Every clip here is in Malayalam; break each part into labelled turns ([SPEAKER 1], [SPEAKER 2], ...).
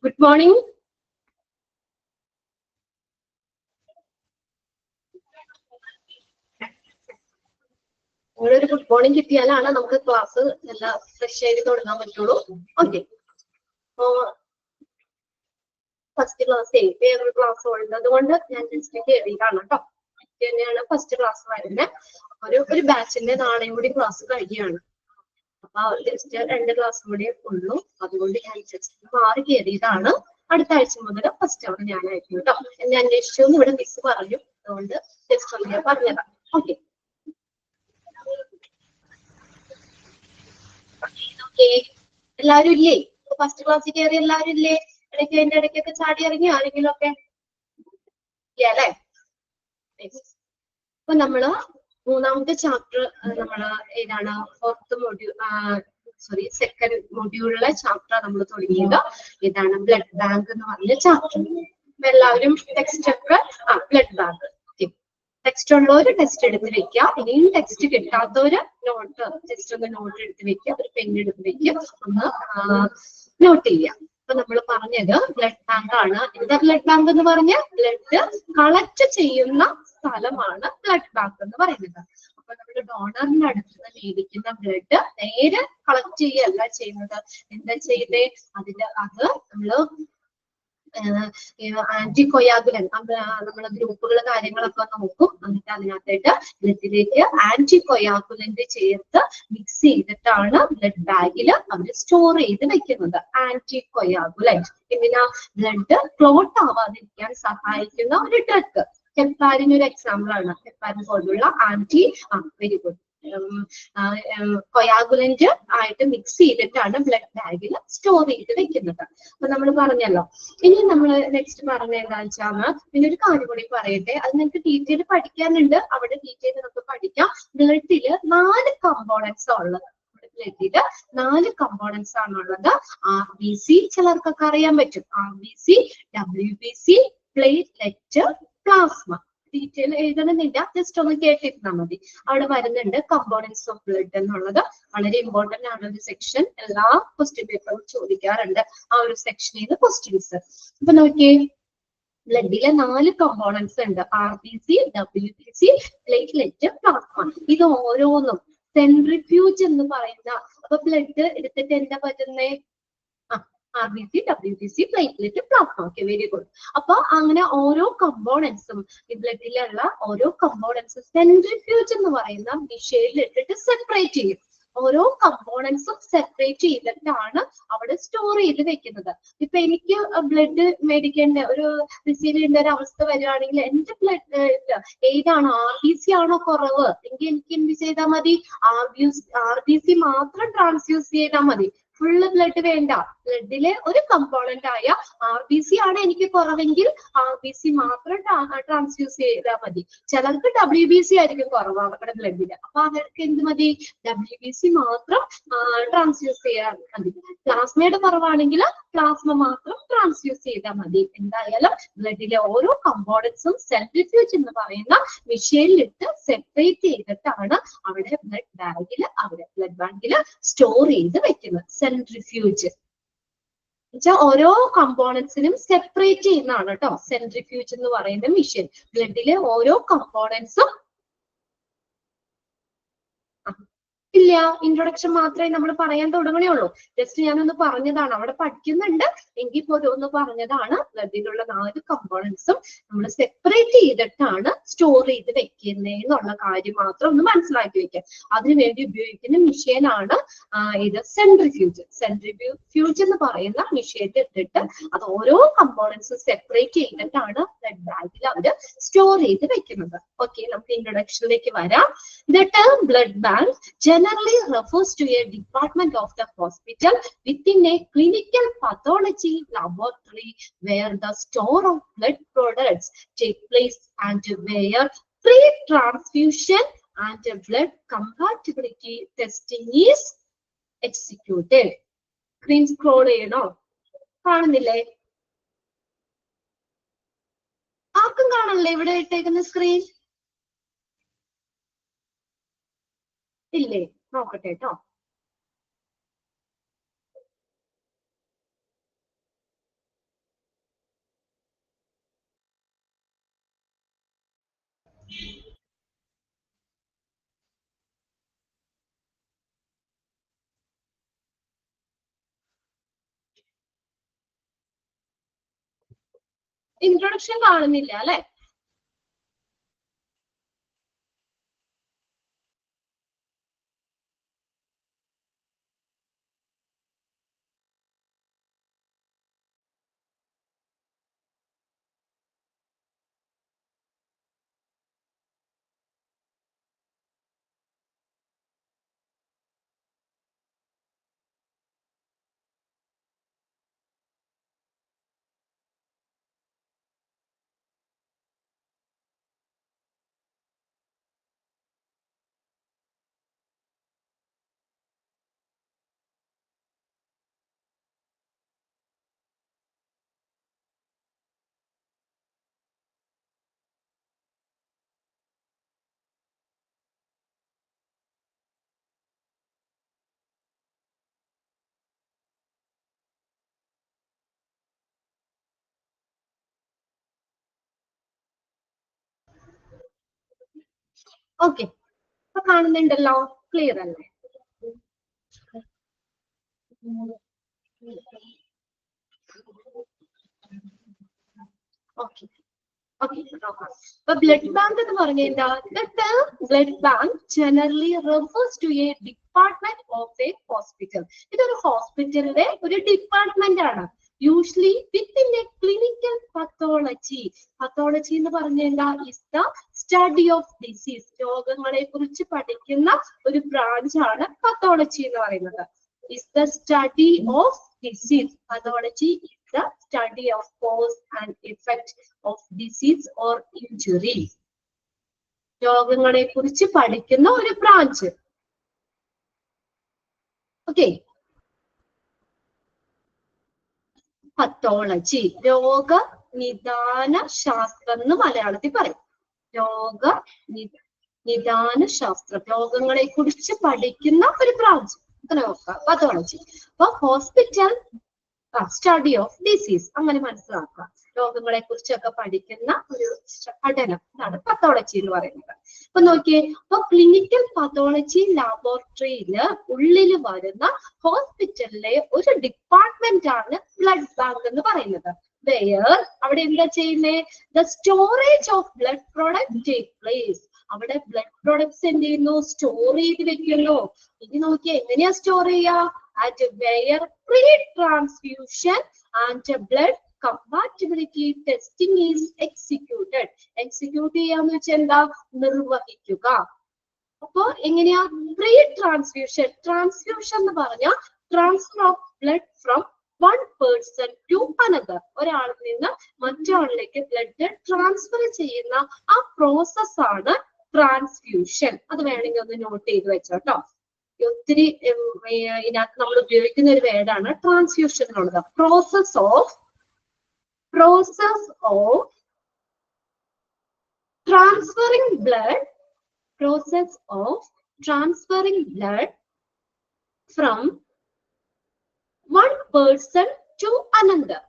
[SPEAKER 1] Good morning. ഒരു ഗുഡ് മോർണിംഗ് കിട്ടിയാലാണ് നമുക്ക് ക്ലാസ് എല്ലാം ഫ്രഷ് ആയിട്ട് തുടങ്ങാൻ പറ്റുള്ളൂ. ഓക്കെ, ഫസ്റ്റ് ക്ലാസ് വേറൊരു ക്ലാസ് ഉള്ളത് കൊണ്ട് ഞാൻ ജസ്റ്റ് കയറിയതാണ് കേട്ടോ. തന്നെയാണ് ഫസ്റ്റ് ക്ലാസ് വരുന്നത്. ഒരു ബാച്ചിന്റെ നാളെയും കൂടി ക്ലാസ് കഴിയുകയാണ്. അപ്പൊ ജസ്റ്റ് 2 ക്ലാസ് കൂടി ഉള്ളൂ. അതുകൊണ്ട് ഞാൻ ജസ്റ്റ് മാറി കയറിയതാണ്. അടുത്ത ആഴ്ച മുതൽ ഫസ്റ്റ് അവർ ഞാനായിരുന്നു കേട്ടോ. എന്നെ അന്വേഷിച്ചു ഇവിടെ മിസ് പറഞ്ഞു. അതുകൊണ്ട് ജസ്റ്റ് ഒന്ന് ഞാൻ പറഞ്ഞതാണ്. ഓക്കെ, എല്ലാവരും ഇല്ലേ? ഫസ്റ്റ് ക്ലാസ്സിൽ കയറി എല്ലാവരും ഇല്ലേ? ഇടയ്ക്കൊക്കെ ചാടി ഇറങ്ങി ആരെങ്കിലും ഒക്കെ അല്ലേ? അപ്പൊ നമ്മള് മൂന്നാമത്തെ ചാപ്റ്റർ നമ്മള് ഏതാണ്? സെക്കൻഡ് മൊഡ്യൂളിലെ ചാപ്റ്റർ നമ്മൾ തുടങ്ങിയത് ഇതാണ് ബ്ലഡ് ബാങ്ക് എന്ന് പറഞ്ഞ ചാപ്റ്റർ. എല്ലാവരും ടെക്സ്റ്റ് ഒക്കെ ബ്ലഡ് ബാങ്ക് ടെക്സ്റ്റ് ഉള്ളവര് ടെക്സ്റ്റ് എടുത്ത് വെക്കുക. ഇനിയും ടെക്സ്റ്റ് കിട്ടാത്തവര് നോട്ട് ജസ്റ്റ് ഒന്ന് നോട്ട് എടുത്ത് വെക്കുക. ഒരു പെൻ എടുത്ത് വെക്കുക, ഒന്ന് നോട്ട് ചെയ്യുക. അപ്പൊ നമ്മൾ പറഞ്ഞത് ബ്ലഡ് ബാങ്ക് ആണ്. എന്താ ബ്ലഡ് ബാങ്ക് എന്ന് പറഞ്ഞ ബ്ലഡ് കളക്ട് ചെയ്യുന്ന സ്ഥലമാണ് ബ്ലഡ് ബാങ്ക് എന്ന് പറയുന്നത്. അപ്പൊ നമ്മുടെ ഡോണറിന്റെ അടുത്ത് നിന്ന് മേടിക്കുന്ന ബ്ലഡ് നേരെ കളക്ട് ചെയ്യല്ല ചെയ്യുന്നത്. എന്താ ചെയ്തേ? അത് നമ്മള് ആന്റികൊയാഗുലൻ നമ്മളെ ഗ്രൂപ്പുകൾ കാര്യങ്ങളൊക്കെ നോക്കും. എന്നിട്ട് അതിനകത്തേക്ക് ബ്ലഡിലേക്ക് ആന്റികൊയാഗുലന്റ് ചേർത്ത് മിക്സ് ചെയ്തിട്ടാണ് ബ്ലഡ് ബാഗിൽ അവർ സ്റ്റോർ ചെയ്ത് വെക്കുന്നത്. ആന്റികൊയാഗുലന്റ് എന്തിനാ? ബ്ലഡ് ക്ലോട്ട് ആവാതിരിക്കാൻ സഹായിക്കുന്ന ഒരു ഡ്രഗ്. ഹെപ്പാരിൻ ഒരു എക്സാമ്പിൾ ആണ്. ഹെപ്പാരിൻ പോലുള്ള വെരി ഗുഡ് കൊയാഗുലന്റ് ആയിട്ട് മിക്സ് ചെയ്തിട്ടാണ് ബ്ലഡ് ബാഗിൽ സ്റ്റോർ ചെയ്ത് വെക്കുന്നത്. അപ്പൊ നമ്മൾ പറഞ്ഞല്ലോ. ഇനി നമ്മൾ നെക്സ്റ്റ് പറഞ്ഞ എന്താണെന്ന് വെച്ചാൽ പിന്നെ ഒരു കാര്യം കൂടി പറയട്ടെ. അത് നിങ്ങൾക്ക് ഡീറ്റെയിൽ പഠിക്കാനുണ്ട്. അവിടെ ഡീറ്റെയിൽ നമുക്ക് പഠിക്കാം. ബ്ലഡില് 4 കമ്പോണൻസ് ഉള്ളത്. ബ്ലഡില് 4 കമ്പോണൻസ് ആണുള്ളത്. RBC ചിലർക്കൊക്കെ അറിയാൻ പറ്റും. RBC, WBC, platelet, plasma. Detail എഴുതണമെന്നില്ല, ജസ്റ്റ് ഒന്ന് കേട്ടിരുന്നാൽ മതി. അവിടെ വരുന്നുണ്ട് കമ്പോണൻസ് ഓഫ് ബ്ലഡ് എന്നുള്ളത്. വളരെ ഇമ്പോർട്ടന്റ് ആണ് ഒരു സെക്ഷൻ. എല്ലാ ക്വസ്റ്റ്യൻ പേപ്പറും ചോദിക്കാറുണ്ട് ആ ഒരു സെക്ഷനിൽ നിന്ന് ക്വസ്റ്റ്യൻസ്. അപ്പൊ നോക്കിയേ, ബ്ലഡിലെ 4 കമ്പോണൻസ് ഉണ്ട്. RBC, WBC, platelet, plasma. ഇത് ഓരോന്നും സെൻട്രിഫ്യൂജ് എന്ന് പറയുന്ന, അപ്പൊ ബ്ലഡ് എടുത്തിട്ട് എന്താ പറ്റുന്നേ? RBC, WBC, platelet, plasma. Okay, very good. അപ്പൊ അങ്ങനെ ഓരോ കമ്പോണൻസും ഈ ബ്ലഡിലുള്ള ഓരോ കമ്പോണൻസും സെൻട്രിഫ്യൂജ് എന്ന് പറയുന്ന മെഷീനിൽ ഇട്ടിട്ട് സെപ്പറേറ്റ് ചെയ്യും. ഓരോ കമ്പോണൻസും സെപ്പറേറ്റ് ചെയ്തിട്ടാണ് അവിടെ സ്റ്റോർ ചെയ്ത് വെക്കുന്നത്. ഇപ്പൊ എനിക്ക് ബ്ലഡ് മേടിക്കേണ്ട റിസീവ് ചെയ്യേണ്ട ഒരു അവസ്ഥ വരികയാണെങ്കിൽ എന്റെ ബ്ലഡ് ഏതാണ്? RBC ആണോ കുറവ്? എങ്കിൽ എനിക്ക് എന്ത് ചെയ്താൽ മതി? RBC മാത്രം ട്രാൻസ്ഫ്യൂസ് ചെയ്താൽ മതി. ഫുള്ള് ബ്ലഡ് വേണ്ട. ബ്ലഡിലെ ഒരു കമ്പോണന്റ് ആയ RBC ആണ് എനിക്ക് കുറവെങ്കിൽ RBC മാത്രം ട്രാൻസ്ഫ്യൂസ് ചെയ്താൽ മതി. ചിലർക്ക് WBC ആയിരിക്കും കുറവ് അവരുടെ ബ്ലഡില്. അപ്പൊ അവർക്ക് എന്ത് മതി? WBC മാത്രം ട്രാൻസ്ഫ്യൂസ് ചെയ്യാൻ മതി. പ്ലാസ്മയുടെ കുറവാണെങ്കിൽ പ്ലാസ്മ മാത്രം ട്രാൻസ്ഫ്യൂസ് ചെയ്താൽ മതി. എന്തായാലും ബ്ലഡിലെ ഓരോ കമ്പോണൻസും സെൻട്രിഫ്യൂജ് എന്ന് പറയുന്ന മെഷീനിലിട്ട് സെപ്പറേറ്റ് ചെയ്തിട്ടാണ് അവിടെ ബ്ലഡ് ബാങ്കിൽ സ്റ്റോർ ചെയ്ത് വെക്കുന്നത്. സെൻട്രിഫ്യൂജ് എന്നുവെച്ചാൽ ഓരോ കമ്പോണൻസിനും സെപ്പറേറ്റ് ചെയ്യുന്നതാണ് കേട്ടോ സെൻട്രിഫ്യൂജ് എന്ന് പറയുന്ന മെഷീൻ. ബ്ലഡിലെ ഓരോ കമ്പോണൻസും ഇല്ല, ഇൻട്രൊഡക്ഷൻ മാത്രമേ നമ്മൾ പറയാൻ തുടങ്ങണേ ഉള്ളൂ. ജസ്റ്റ് ഞാനൊന്ന് പറഞ്ഞതാണ്. അവിടെ പഠിക്കുന്നുണ്ട് എങ്കിൽ പോലും ഒന്ന് പറഞ്ഞതാണ്. ബ്ലഡിലുള്ള 4 കമ്പോണൻസും നമ്മൾ സെപ്പറേറ്റ് ചെയ്തിട്ടാണ് സ്റ്റോർ ചെയ്ത് വെക്കുന്നതെന്നുള്ള കാര്യം മാത്രം ഒന്ന് മനസ്സിലാക്കി വെക്കാം. അതിനുവേണ്ടി ഉപയോഗിക്കുന്ന മെഷീനാണ് ഇത് സെൻട്രിഫ്യൂജ്. സെൻട്രിഫ്യൂജ് എന്ന് പറയുന്ന മെഷീനിൽ ഇട്ടിട്ട് അത് ഓരോ കമ്പോണൻസും സെപ്പറേറ്റ് ചെയ്തിട്ടാണ് ബ്ലഡ് ബാഗിൽ അവര് സ്റ്റോർ ചെയ്ത് വെക്കുന്നത്. ഓക്കെ, നമുക്ക് ഇൻട്രൊഡക്ഷനിലേക്ക് വരാം. The term blood bank generally refers to a department of the hospital within a clinical pathology laboratory where the store of blood products take place and where pre-transfusion and blood compatibility testing is executed. Screen scroll ചെയ്യണോ? കാണുന്നില്ലേ? ആർക്കും കാണാനില്ലേ ഇവിടെ ഇട്ടേക്കുന്ന സ്ക്രീൻ? ഇല്ലേ? നോക്കട്ടെ കേട്ടോ. ഇൻട്രൊഡക്ഷൻ കാണുന്നില്ല അല്ലെ? ഓക്കെ, അപ്പൊ കാണുന്നുണ്ടല്ലോ, ക്ലിയർ അല്ലേ? ഓക്കെ ഓക്കെ, നോക്കാം. അപ്പൊ ബ്ലഡ് ബാങ്ക് എന്ന് പറഞ്ഞ എന്താ? The term blood bank generally refers to a department of a hospital. ഇതൊരു ഹോസ്പിറ്റലിലെ ഒരു ഡിപ്പാർട്ട്മെന്റ് ആണ്. Usually within a clinical pathology. pathology എന്ന് പറഞ്ഞ എന്താ? is the study of disease. രോഗങ്ങളെ കുറിച്ച് പഠിക്കുന്ന ഒരു ബ്രാഞ്ച് ആണ് pathology എന്ന് പറയുന്നത്. is the study of disease. Pathology is the study of cause and effect of disease or injury. രോഗങ്ങളെ കുറിച്ച് പഠിക്കുന്ന ഒരു ബ്രാഞ്ച്. ഓക്കെ, പത്തോളജി രോഗനിദാന ശാസ്ത്രം എന്ന് മലയാളത്തിൽ പറയും. നിദാന ശാസ്ത്രം, രോഗങ്ങളെ കുറിച്ച് പഠിക്കുന്ന ഒരു ബ്രാഞ്ച്. നോക്കാം, പത്തോളജി. അപ്പൊ ഹോസ്പിറ്റൽ സ്റ്റഡി ഓഫ് ഡിസീസ്, അങ്ങനെ മനസ്സിലാക്കുക. രോഗങ്ങളെ കുറിച്ചൊക്കെ പഠിക്കുന്ന ഒരു പഠനം ആണ് പത്തോളജി എന്ന് പറയുന്നത്. അപ്പൊ നോക്കിയേ, അപ്പൊ ക്ലിനിക്കൽ പത്തോളജി ലാബോറട്ടറിയില് ഉള്ളിൽ വരുന്ന ഹോസ്പിറ്റലിലെ ഒരു ഡിപ്പാർട്ട്മെന്റ് ആണ് ബ്ലഡ് ബാങ്ക് എന്ന് പറയുന്നത്. അവിടെ എന്താ ചെയ്യുന്നേ? The storage of blood product take place. അവിടെ ബ്ലഡ് പ്രോഡക്ട്സ് എന്ത് ചെയ്യുന്നു? സ്റ്റോർ ചെയ്ത് വെക്കുന്നു. ഇനി നോക്കിയേ, എങ്ങനെയാ സ്റ്റോർ ചെയ്യാ? at where pre-transfusion and blood compatibility testing is executed. Execute ചെയ്യാന്ന് വെച്ചാൽ എന്താ? നിർവഹിക്കുക. അപ്പൊ എങ്ങനെയാ? Pre transfusion. ട്രാൻസ്ഫ്യൂഷൻ എന്ന് പറഞ്ഞാൽ transfer of blood from one person to another. ഒരാളിൽ നിന്ന് മറ്റൊരാളിലേക്ക് ബ്ലഡ് ട്രാൻസ്ഫർ ചെയ്യുന്ന ആ പ്രോസസ് ആണ് ട്രാൻസ്ഫ്യൂഷൻ. അത് വേണമെങ്കിൽ ഒന്ന് നോട്ട് ചെയ്ത് വെച്ചോട്ടോ. ഒത്തിരി ഇതിനകത്ത് നമ്മൾ ഉപയോഗിക്കുന്ന ഒരു വേർഡാണ് ട്രാൻസ്ഫ്യൂഷൻ എന്നുള്ളത്. Process of transferring blood, process of transferring blood from one person to another.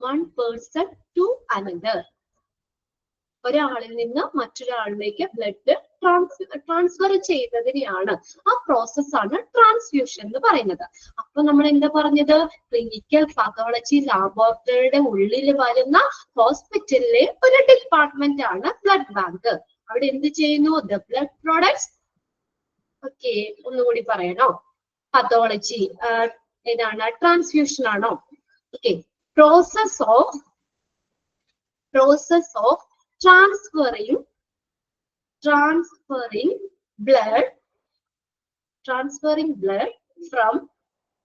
[SPEAKER 1] One person to another. ഒരാളിൽ നിന്ന് മറ്റൊരാളിലേക്ക് ബ്ലഡ് ട്രാൻസ്ഫർ ചെയ്യുന്നതിനെയാണ്, ആ പ്രോസസ് ആണ് ട്രാൻസ്ഫ്യൂഷൻ എന്ന് പറയുന്നത്. അപ്പൊ നമ്മൾ എന്താ പറഞ്ഞത്? ക്ലിനിക്കൽ പാത്തോളജി ലാബോറട്ടറിയുടെ ഉള്ളിൽ വരുന്ന ഹോസ്പിറ്റലിലെ ഒരു ഡിപ്പാർട്ട്മെന്റ് ആണ് ബ്ലഡ് ബാങ്ക്. അവിടെ എന്ത് ചെയ്യുന്നു? The blood products. ഓക്കെ, ഒന്നുകൂടി പറയണോ? പാത്തോളജി ഏതാണ്? ട്രാൻസ്ഫ്യൂഷൻ ആണോ? Okay, process of transferring blood from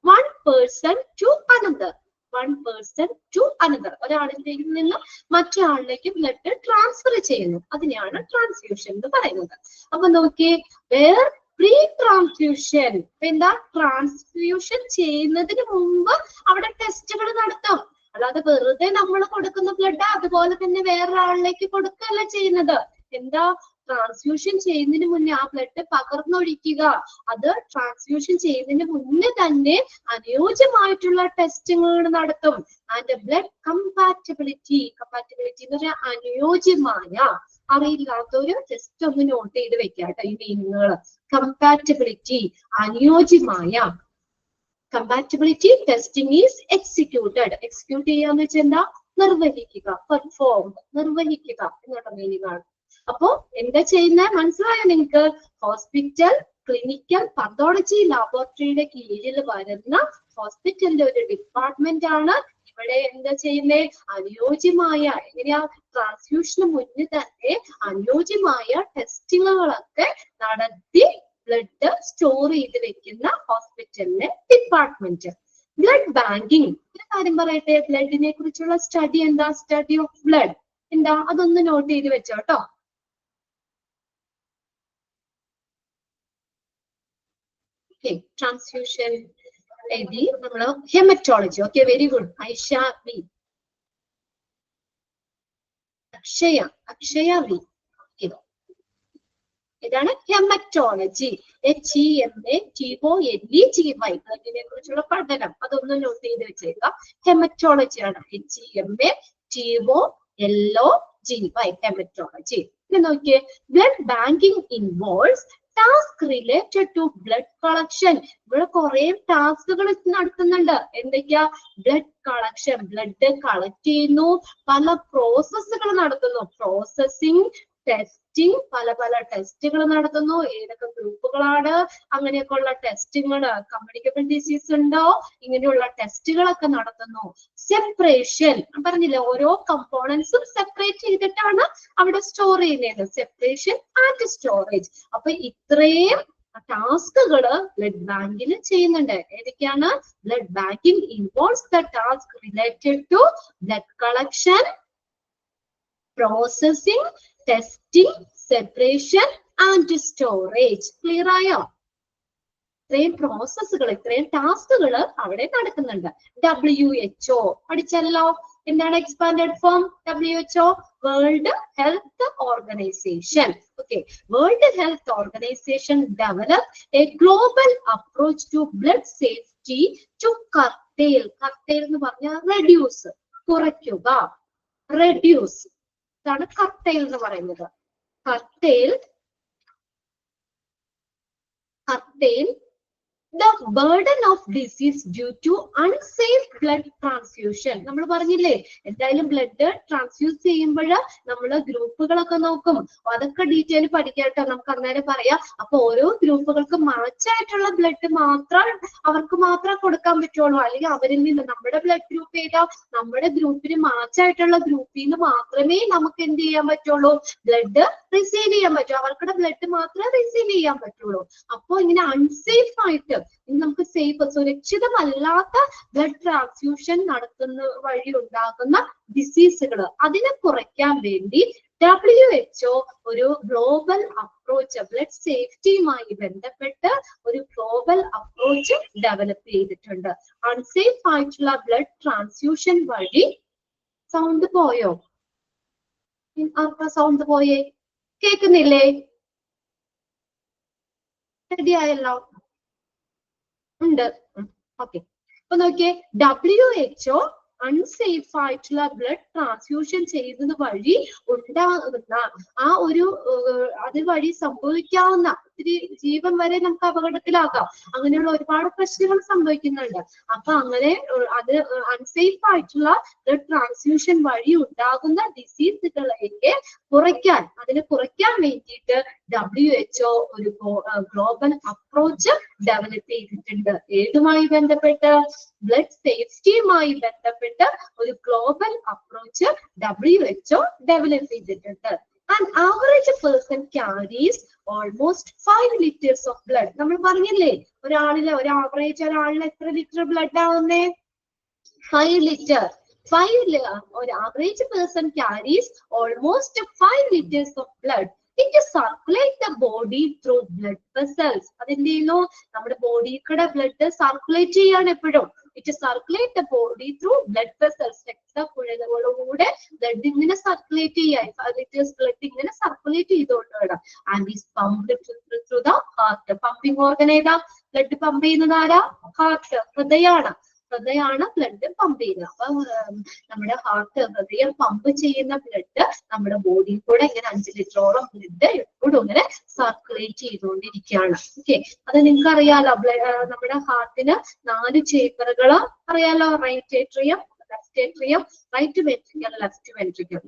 [SPEAKER 1] one person to another. One person to another. ഒരാളിൽ നിന്ന് മറ്റൊരാളിലേക്ക് ബ്ലഡ് ട്രാൻസ്ഫർ ചെയ്യുന്നു. അതിനെയാണ് ട്രാൻസ്ഫ്യൂഷൻ എന്ന് പറയുന്നത്. അപ്പൊ നോക്കിയേ, വേർ പ്രീ ട്രാൻസ്ഫ്യൂഷൻ. എന്താ? ട്രാൻസ്ഫ്യൂഷൻ ചെയ്യുന്നതിന് മുമ്പ് അവിടെ ടെസ്റ്റുകൾ നടത്തും. അല്ലാതെ വെറുതെ നമ്മൾ കൊടുക്കുന്ന ബ്ലഡ് അതുപോലെ തന്നെ വേറൊരാളിലേക്ക് കൊടുക്കുകയല്ല ചെയ്യുന്നത്. എന്താ? ട്രാൻസ്ഫ്യൂഷൻ ചെയ്യുന്നതിന് മുന്നേ ആ ബ്ലഡ് പകർന്നൊഴിക്കുക. അത് ട്രാൻസ്ഫ്യൂഷൻ ചെയ്യുന്നതിന് മുന്നേ തന്നെ അനുയോജ്യമായിട്ടുള്ള ടെസ്റ്റുകൾ നടത്തും. ആൻഡ് ബ്ലഡ് കമ്പാറ്റബിലിറ്റി എന്ന് പറഞ്ഞാൽ അനുയോജ്യമായ അറിയില്ലാത്തവര് ജസ്റ്റ് ഒന്ന് നോട്ട് ചെയ്ത് വെക്കാട്ടോ ഈ മീനിങ്ങുകൾ. കമ്പാറ്റബിലിറ്റി, അനുയോജ്യമായ. Compatibility testing is executed. Execute ചെയ്യാന്ന് വെച്ചാൽ എന്താ? നിർവഹിക്കുക, പെർഫോം, നിർവഹിക്കുക എന്നുള്ള മീനിങ് ആണ്. അപ്പോ എന്താ ചെയ്യുന്നത് മനസ്സിലായോ നിങ്ങൾക്ക്? ഹോസ്പിറ്റൽ ക്ലിനിക്കൽ പതോളജി ലാബോറട്ടറിയുടെ കീഴിൽ വരുന്ന ഹോസ്പിറ്റലിന്റെ ഒരു ഡിപ്പാർട്ട്മെന്റ് ആണ്. ഇവിടെ എന്താ ചെയ്യുന്നത്? അനുയോജ്യമായ, എങ്ങനെയാ, ട്രാൻസ്ഫ്യൂഷന് മുന്നേ തന്നെ അനുയോജ്യമായ ടെസ്റ്റിങ്ങുകളൊക്കെ നടത്തി ബ്ലഡ് സ്റ്റോർ ചെയ്ത് വെക്കുന്ന ഹോസ്പിറ്റലിലെ ഡിപ്പാർട്ട്മെന്റ്. ബ്ലഡ് ബാങ്കിങ്, ഒരു കാര്യം പറയട്ടെ, ബ്ലഡിനെ കുറിച്ചുള്ള സ്റ്റഡി എന്താ? സ്റ്റഡി ഓഫ് ബ്ലഡ് എന്താ? അതൊന്ന് നോട്ട് ചെയ്ത് വെച്ചോ കേട്ടോ. ട്രാൻസ്ഫ്യൂഷൻ എഴുതി നമ്മള്. Haematology, okay, very good. Aisha V. Akshaya V. ഇതാണ് ഹെമറ്റോളജി. HEMATOLEGY, ബ്ലഡിനെ കുറിച്ചുള്ള പഠനം. അതൊന്ന് നോട്ട് ചെയ്ത് വെച്ചേക്കാം. ഹെമറ്റോളജി ആണ് HEMATOLEGY, ഹെമറ്റോളജി. പിന്നെ നോക്കിയേ, blood banking involves task related to blood collection. ഇവിടെ കുറെ ടാസ്കുകൾ നടത്തുന്നുണ്ട്. എന്തൊക്കെയാ? ബ്ലഡ് കളക്ഷൻ, ബ്ലഡ് കളക്ട് ചെയ്യുന്നു, പല പ്രോസസ്സുകൾ നടത്തുന്നു. പ്രോസസ്സിംഗ്, ടെസ്റ്റിംഗ്, പല പല ടെസ്റ്റുകൾ നടത്തുന്നു. ഏതൊക്കെ ഗ്രൂപ്പുകളാണ് അങ്ങനെയൊക്കെ ഉള്ള ടെസ്റ്റുകൾ? കമ്മ്യൂണിക്കബിൾ ഡിസീസ് ഉണ്ടോ? ഇങ്ങനെയുള്ള ടെസ്റ്റുകളൊക്കെ നടത്തുന്നു. സെപ്പറേഷൻ, പറഞ്ഞില്ലേ, ഓരോ കമ്പോണൻസും സെപ്പറേറ്റ് ചെയ്തിട്ടാണ് അവിടെ സ്റ്റോർ ചെയ്യുന്നത്. Separation and storage. അപ്പൊ ഇത്രയും ടാസ്കുകൾ ബ്ലഡ് ബാങ്കിൽ ചെയ്യുന്നുണ്ട്. ഏതൊക്കെയാണ്? Blood banking involves the task related to blood collection, processing, testing, separation and storage. Clear ആയോ? ഇത്രയും പ്രോസസ്സുകൾ, ഇത്രയും ടാസ്കുകൾ അവിടെ നടക്കുന്നുണ്ട്. WHO പഠിച്ചല്ലോ. എന്താണ് expanded form? WHO, world health organisation. Okay, world health organisation develop a global approach to blood safety to curtail. Curtail എന്ന് പറഞ്ഞാൽ റെഡ്യൂസ്, കുറയ്ക്കുക, റെഡ്യൂസ്. ഇതാണ് കർട്ടെയിൽ എന്ന് പറയുന്നത്. കർട്ടെയിൽ the burden of disease due to unsafe blood transfusion. നമ്മൾ പറഞ്ഞില്ലേ, എന്തായാലും ബ്ലഡ് ട്രാൻസ്ഫ്യൂസ് ചെയ്യുമ്പോൾ നമ്മൾ ഗ്രൂപ്പുകളൊക്കെ നോക്കും. അതൊക്കെ ഡീറ്റെയിൽ പഠിക്കാട്ടോ, നമുക്ക് അന്നേരം പറയാം. അപ്പൊ ഓരോ ഗ്രൂപ്പുകൾക്ക് മാച്ചായിട്ടുള്ള ബ്ലഡ് മാത്രം അവർക്ക് മാത്രം കൊടുക്കാൻ പറ്റുള്ളൂ. അല്ലെങ്കിൽ അവരിൽ നിന്ന് നമ്മുടെ ബ്ലഡ് ഗ്രൂപ്പ് ഏതാ, നമ്മുടെ ഗ്രൂപ്പിന് മാച്ചായിട്ടുള്ള ഗ്രൂപ്പിൽ നിന്ന് മാത്രമേ നമുക്ക് എന്ത് ചെയ്യാൻ പറ്റുള്ളൂ? ബ്ലഡ് റിസീവ് ചെയ്യാൻ പറ്റൂ. അവർക്കുടെ ബ്ലഡ് മാത്രമേ റിസീവ് ചെയ്യാൻ പറ്റുള്ളൂ. അപ്പൊ ഇങ്ങനെ അൺസേഫ് ആയിട്ട് നമുക്ക് സേഫ്, സുരക്ഷിതമല്ലാത്ത ബ്ലഡ് ട്രാൻസ്ഫ്യൂഷൻ നടത്തുന്ന വഴി ഉണ്ടാകുന്ന ഡിസീസുകൾ, അതിനെ കുറയ്ക്കാൻ വേണ്ടി WHO ഒരു ഗ്ലോബൽ അപ്രോച്ച്, ബ്ലഡ് സേഫ്റ്റിയുമായി ബന്ധപ്പെട്ട് ഒരു ഗ്ലോബൽ അപ്രോച്ച് ഡെവലപ്പ് ചെയ്തിട്ടുണ്ട്. അൺസേഫ് ആയിട്ടുള്ള ബ്ലഡ് ട്രാൻസ്ഫ്യൂഷൻ വഴി. സൗണ്ട് പോയോ? ആർക്കാ സൗണ്ട് പോയേ? കേൾക്കുന്നില്ലേ? റെഡി ആയല്ലോ? ഉണ്ട്. ഓക്കെ, അപ്പൊ നോക്കിയേ, WHO അൺസേഫ് ആയിട്ടുള്ള ബ്ലഡ് ട്രാൻസ്ഫ്യൂഷൻ ചെയ്യുന്നത് വഴി ഉണ്ടാകുന്ന ആ ഒരു അതുവഴി സംഭവിക്കാവുന്ന ഒത്തിരി ജീവൻ വരെ നമുക്ക് അപകടത്തിലാക്കാം. അങ്ങനെയുള്ള ഒരുപാട് പ്രശ്നങ്ങൾ സംഭവിക്കുന്നുണ്ട്. അപ്പൊ അങ്ങനെ അത് അൺസേഫ് ആയിട്ടുള്ള ബ്ലഡ് ട്രാൻസ്ഫ്യൂഷൻ വഴി ഉണ്ടാകുന്ന ഡിസീസുകളെയൊക്കെ കുറയ്ക്കാൻ, അതിനെ കുറയ്ക്കാൻ വേണ്ടിയിട്ട് WHO ഒരു ഗ്ലോബൽ അപ്രോച്ച് ഡെവലപ്പ് ചെയ്തിട്ടുണ്ട്. ഏതുമായി ബന്ധപ്പെട്ട്? ബ്ലഡ് സേഫ്റ്റിയുമായി ബന്ധപ്പെട്ട് ഒരു ഗ്ലോബൽ അപ്രോച്ച് WHO ഡെവലപ്പ് ചെയ്തിട്ടുണ്ട്. An average person carries almost 5 liters of blood. നമ്മൾ പറഞ്ഞില്ലേ, ഒരു ആവറേജ് ഒരാളിൽ എത്ര ലിറ്റർ ബ്ലഡ് ആവുന്നേ? 5 ലിറ്റർ. ഒരു average person carries almost 5 liters of blood. It circulates the body through blood vessels. അതെന്ത് ചെയ്യുന്നു? നമ്മുടെ ബോഡിയിൽ കൂടെ ബ്ലഡ് സർക്കുലേറ്റ് ചെയ്യാണ് എപ്പോഴും. It circulates the body through blood vessels. രക്തക്കുഴലുകളിലൂടെ ബ്ലഡ് ഇങ്ങനെ സർക്കുലേറ്റ് ചെയ്യാൻ, 5 liters ബ്ലഡ് ഇങ്ങനെ സർക്കുലേറ്റ് ചെയ്തുകൊണ്ട് വേണം. And is pumped through the heart. Pumping organ ഏതാ? ബ്ലഡ് പമ്പ് ചെയ്യുന്നത് ആരാ? ഹാർട്ട്, ഹൃദയമാണ്. ഹൃദയമാണ് ബ്ലഡ് പമ്പ് ചെയ്യുന്നത്. അപ്പൊ നമ്മുടെ ഹാർട്ട് ഹൃദയം പമ്പ് ചെയ്യുന്ന ബ്ലഡ് നമ്മുടെ ബോഡിയിൽ കൂടെ ഇങ്ങനെ 5 ലിറ്ററോളം ബ്ലഡ് എപ്പോഴും ഇങ്ങനെ സർക്കുലേറ്റ് ചെയ്തുകൊണ്ടിരിക്കുകയാണ്. ഓക്കെ, അത് നിങ്ങൾക്ക് അറിയാലോ. നമ്മുടെ ഹാർട്ടിന് 4 ചേമ്പറുകൾ അറിയാലോ. Right atrium, left atrium, right ventricle, left ventricle.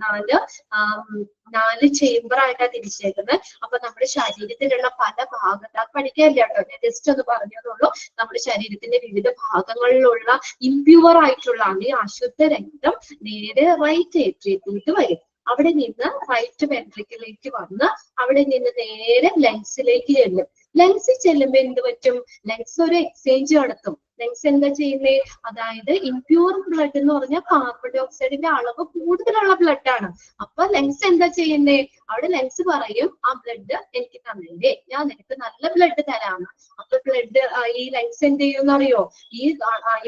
[SPEAKER 1] 4 chamber ആയിട്ടാണ് തിരിച്ചേക്കുന്നത്. അപ്പൊ നമ്മുടെ ശരീരത്തിലുള്ള പല ഭാഗത്ത് പഠിക്കാനില്ല കേട്ടോ, ഞാൻ ജസ്റ്റ് ഒന്ന് പറഞ്ഞതേ. നമ്മുടെ ശരീരത്തിന്റെ വിവിധ ഭാഗങ്ങളിലുള്ള ഇംപ്യൂർ ആയിട്ടുള്ള അല്ലെങ്കിൽ അശുദ്ധ രക്തം നേരെ റൈറ്റ് ഏട്രിയത്തിലേക്ക് വരും. അവിടെ നിന്ന് റൈറ്റ് വെൻട്രിക്കിലേക്ക് വന്ന് അവിടെ നിന്ന് നേരെ ലങ്സിലേക്ക് ചെല്ലും. ലങ്സിൽ ചെല്ലുമ്പോ എന്ത് പറ്റും? ലങ്സ് ഒരു എക്സ്ചേഞ്ച് നടത്തും. ലങ്സ് എന്താ ചെയ്യുന്നേ? അതായത് ഇംപ്യൂർ ബ്ലഡ് എന്ന് പറഞ്ഞാൽ കാർബൺ ഡൈ ഓക്സൈഡിന്റെ അളവ് കൂടുതലുള്ള ബ്ലഡ് ആണ്. അപ്പൊ ലങ്സ് എന്താ ചെയ്യുന്നേ? അവിടെ ലങ്സ് പറയും, ആ ബ്ലഡ് എനിക്ക് തന്നില്ലേ, ഞാൻ നിനക്ക് നല്ല ബ്ലഡ് തരാണ്. അപ്പൊ ബ്ലഡ് ഈ ലങ്സ് എന്ത് ചെയ്യുമെന്ന് അറിയോ? ഈ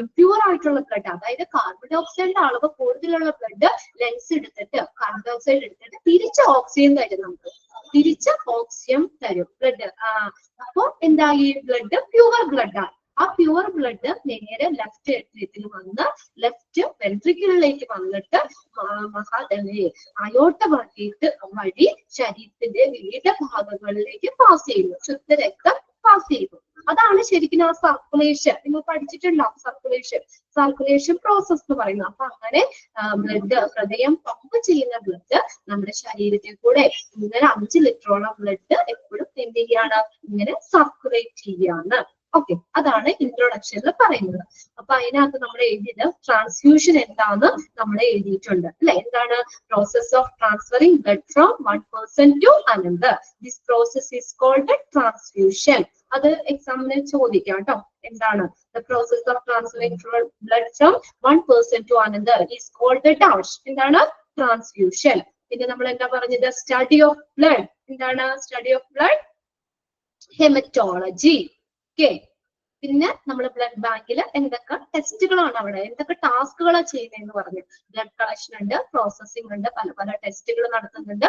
[SPEAKER 1] ഇംപ്യൂർ ആയിട്ടുള്ള ബ്ലഡ്, അതായത് കാർബൺ ഡൈ ഓക്സൈഡിന്റെ അളവ് കൂടുതലുള്ള ബ്ലഡ് ലങ്സ് എടുത്തിട്ട് കാർബൺ ഡൈ ഓക്സൈഡ് എടുത്തിട്ട് തിരിച്ച് ഓക്സിജൻ തരും. നമുക്ക് തിരിച്ച് ഓക്സിജൻ തരും ബ്ലഡ്. അപ്പൊ എന്താ? ഈ ബ്ലഡ് പ്യൂർ ബ്ലഡ് ആണ്. ആ പ്യൂർ ബ്ലഡ് നേരെ ലെഫ്റ്റ് ഏട്രിയത്തിൽ വന്ന് ലെഫ്റ്റ് വെൻട്രിക്കിളിലേക്ക് വന്നിട്ട് അയോട്ട വഴി ശരീരത്തിന്റെ വിവിധ ഭാഗങ്ങളിലേക്ക് പാസ് ചെയ്യുന്നു. ശുദ്ധരക്തം പാസ് ചെയ്യുന്നു. അതാണ് ശരിക്കും ആ സർക്കുലേഷൻ. നിങ്ങൾ പഠിച്ചിട്ടുണ്ടാവും സർക്കുലേഷൻ പ്രോസസ് എന്ന് പറയുന്നത്. അപ്പൊ അങ്ങനെ ബ്ലഡ്, ഹൃദയം പമ്പ് ചെയ്യുന്ന ബ്ലഡ് നമ്മുടെ ശരീരത്തിൽ കൂടെ ഇങ്ങനെ 5 ലിറ്ററോളം ബ്ലഡ് എപ്പോഴും എന്ത് ചെയ്യാണ്? ഇങ്ങനെ സർക്കുലേറ്റ് ചെയ്യാണ്. ഓക്കെ, അതാണ് ഇൻട്രൊഡക്ഷനിൽ പറയുന്നത്. അപ്പൊ അതിനകത്ത് നമ്മൾ എഴുതിയത് ട്രാൻസ്ഫ്യൂഷൻ എന്താന്ന് നമ്മൾ എഴുതിയിട്ടുണ്ട് അല്ലെ. എന്താണ്? Process of transferring blood from one person to another. This process is called transfusion. അത് എക്സാമിന് ചോദിക്കാം കേട്ടോ. എന്താണ്? The process of transferring blood from one person to another is called dash. എന്താണ്? ട്രാൻസ്ഫ്യൂഷൻ. പിന്നെ നമ്മൾ എന്താ പറഞ്ഞത്? Study of blood. എന്താണ് study of blood? Haematology. Okay, പിന്നെ നമ്മൾ ബ്ലഡ് ബാങ്കിൽ എന്തൊക്കെ ടെസ്റ്റുകളാണ്, അവിടെ എന്തൊക്കെ ടാസ്കുകളാണ് ചെയ്യുന്നതെന്ന് പറഞ്ഞു. ബ്ലഡ് കളക്ഷൻ ഉണ്ട്, പ്രോസസ്സിംഗ് ഉണ്ട്, പല പല ടെസ്റ്റുകൾ നടത്തുന്നുണ്ട്.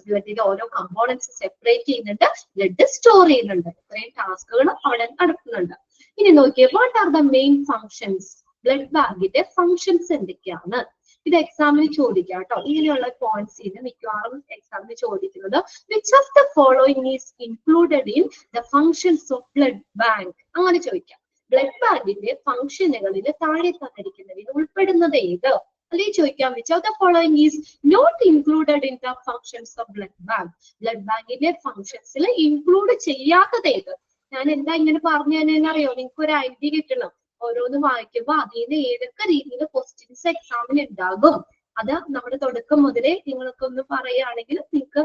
[SPEAKER 1] ബ്ലഡിന്റെ ഓരോ കമ്പോണൻസ് സെപ്പറേറ്റ് ചെയ്യുന്നുണ്ട്, ബ്ലഡ് സ്റ്റോർ ചെയ്യുന്നുണ്ട്. ഇത്രയും ടാസ്കുകൾ അവിടെ നടത്തുന്നുണ്ട്. ഇനി നോക്കിയേ, what are the main functions? Blood ബാങ്കിന്റെ ഫങ്ഷൻസ് എന്തൊക്കെയാണ്? ഇത് എക്സാമിന് ചോദിക്കാം കേട്ടോ. ഇങ്ങനെയുള്ള പോയിന്റ്സ് ഇത് മിക്കവാറും എക്സാമിന് ചോദിക്കുന്നത്. Which of the following is included in the functions of blood bank? അങ്ങനെ ചോദിക്കാം. ബ്ലഡ് ബാങ്കിന്റെ ഫംഗ്ഷനുകളിൽ താഴെ തന്നിരിക്കുന്നതിൽ ഉൾപ്പെടുന്നത് ഏത്? അല്ലെങ്കിൽ ചോദിക്കാം, which of the following is not included in the functions of blood bank? Blood ബാങ്കിന്റെ ഫങ്ഷൻസിൽ ഇൻക്ലൂഡ് ചെയ്യാത്തത് ഏത്? ഞാൻ എന്താ ഇങ്ങനെ പറഞ്ഞു തന്നെയെന്നറിയോ? നിങ്ങൾക്ക് ഒരു ഐഡിയ കിട്ടണം. ഓരോന്ന് വായിക്കുമ്പോ അതിൽ നിന്ന് ഏതൊക്കെ രീതിയിൽ ക്വസ്റ്റ്യൻസ് എക്സാമിന് ഉണ്ടാകും. അത് നമ്മുടെ തുടക്കം മുതലേ നിങ്ങൾക്കൊന്ന് പറയുകയാണെങ്കിൽ നിങ്ങൾക്ക്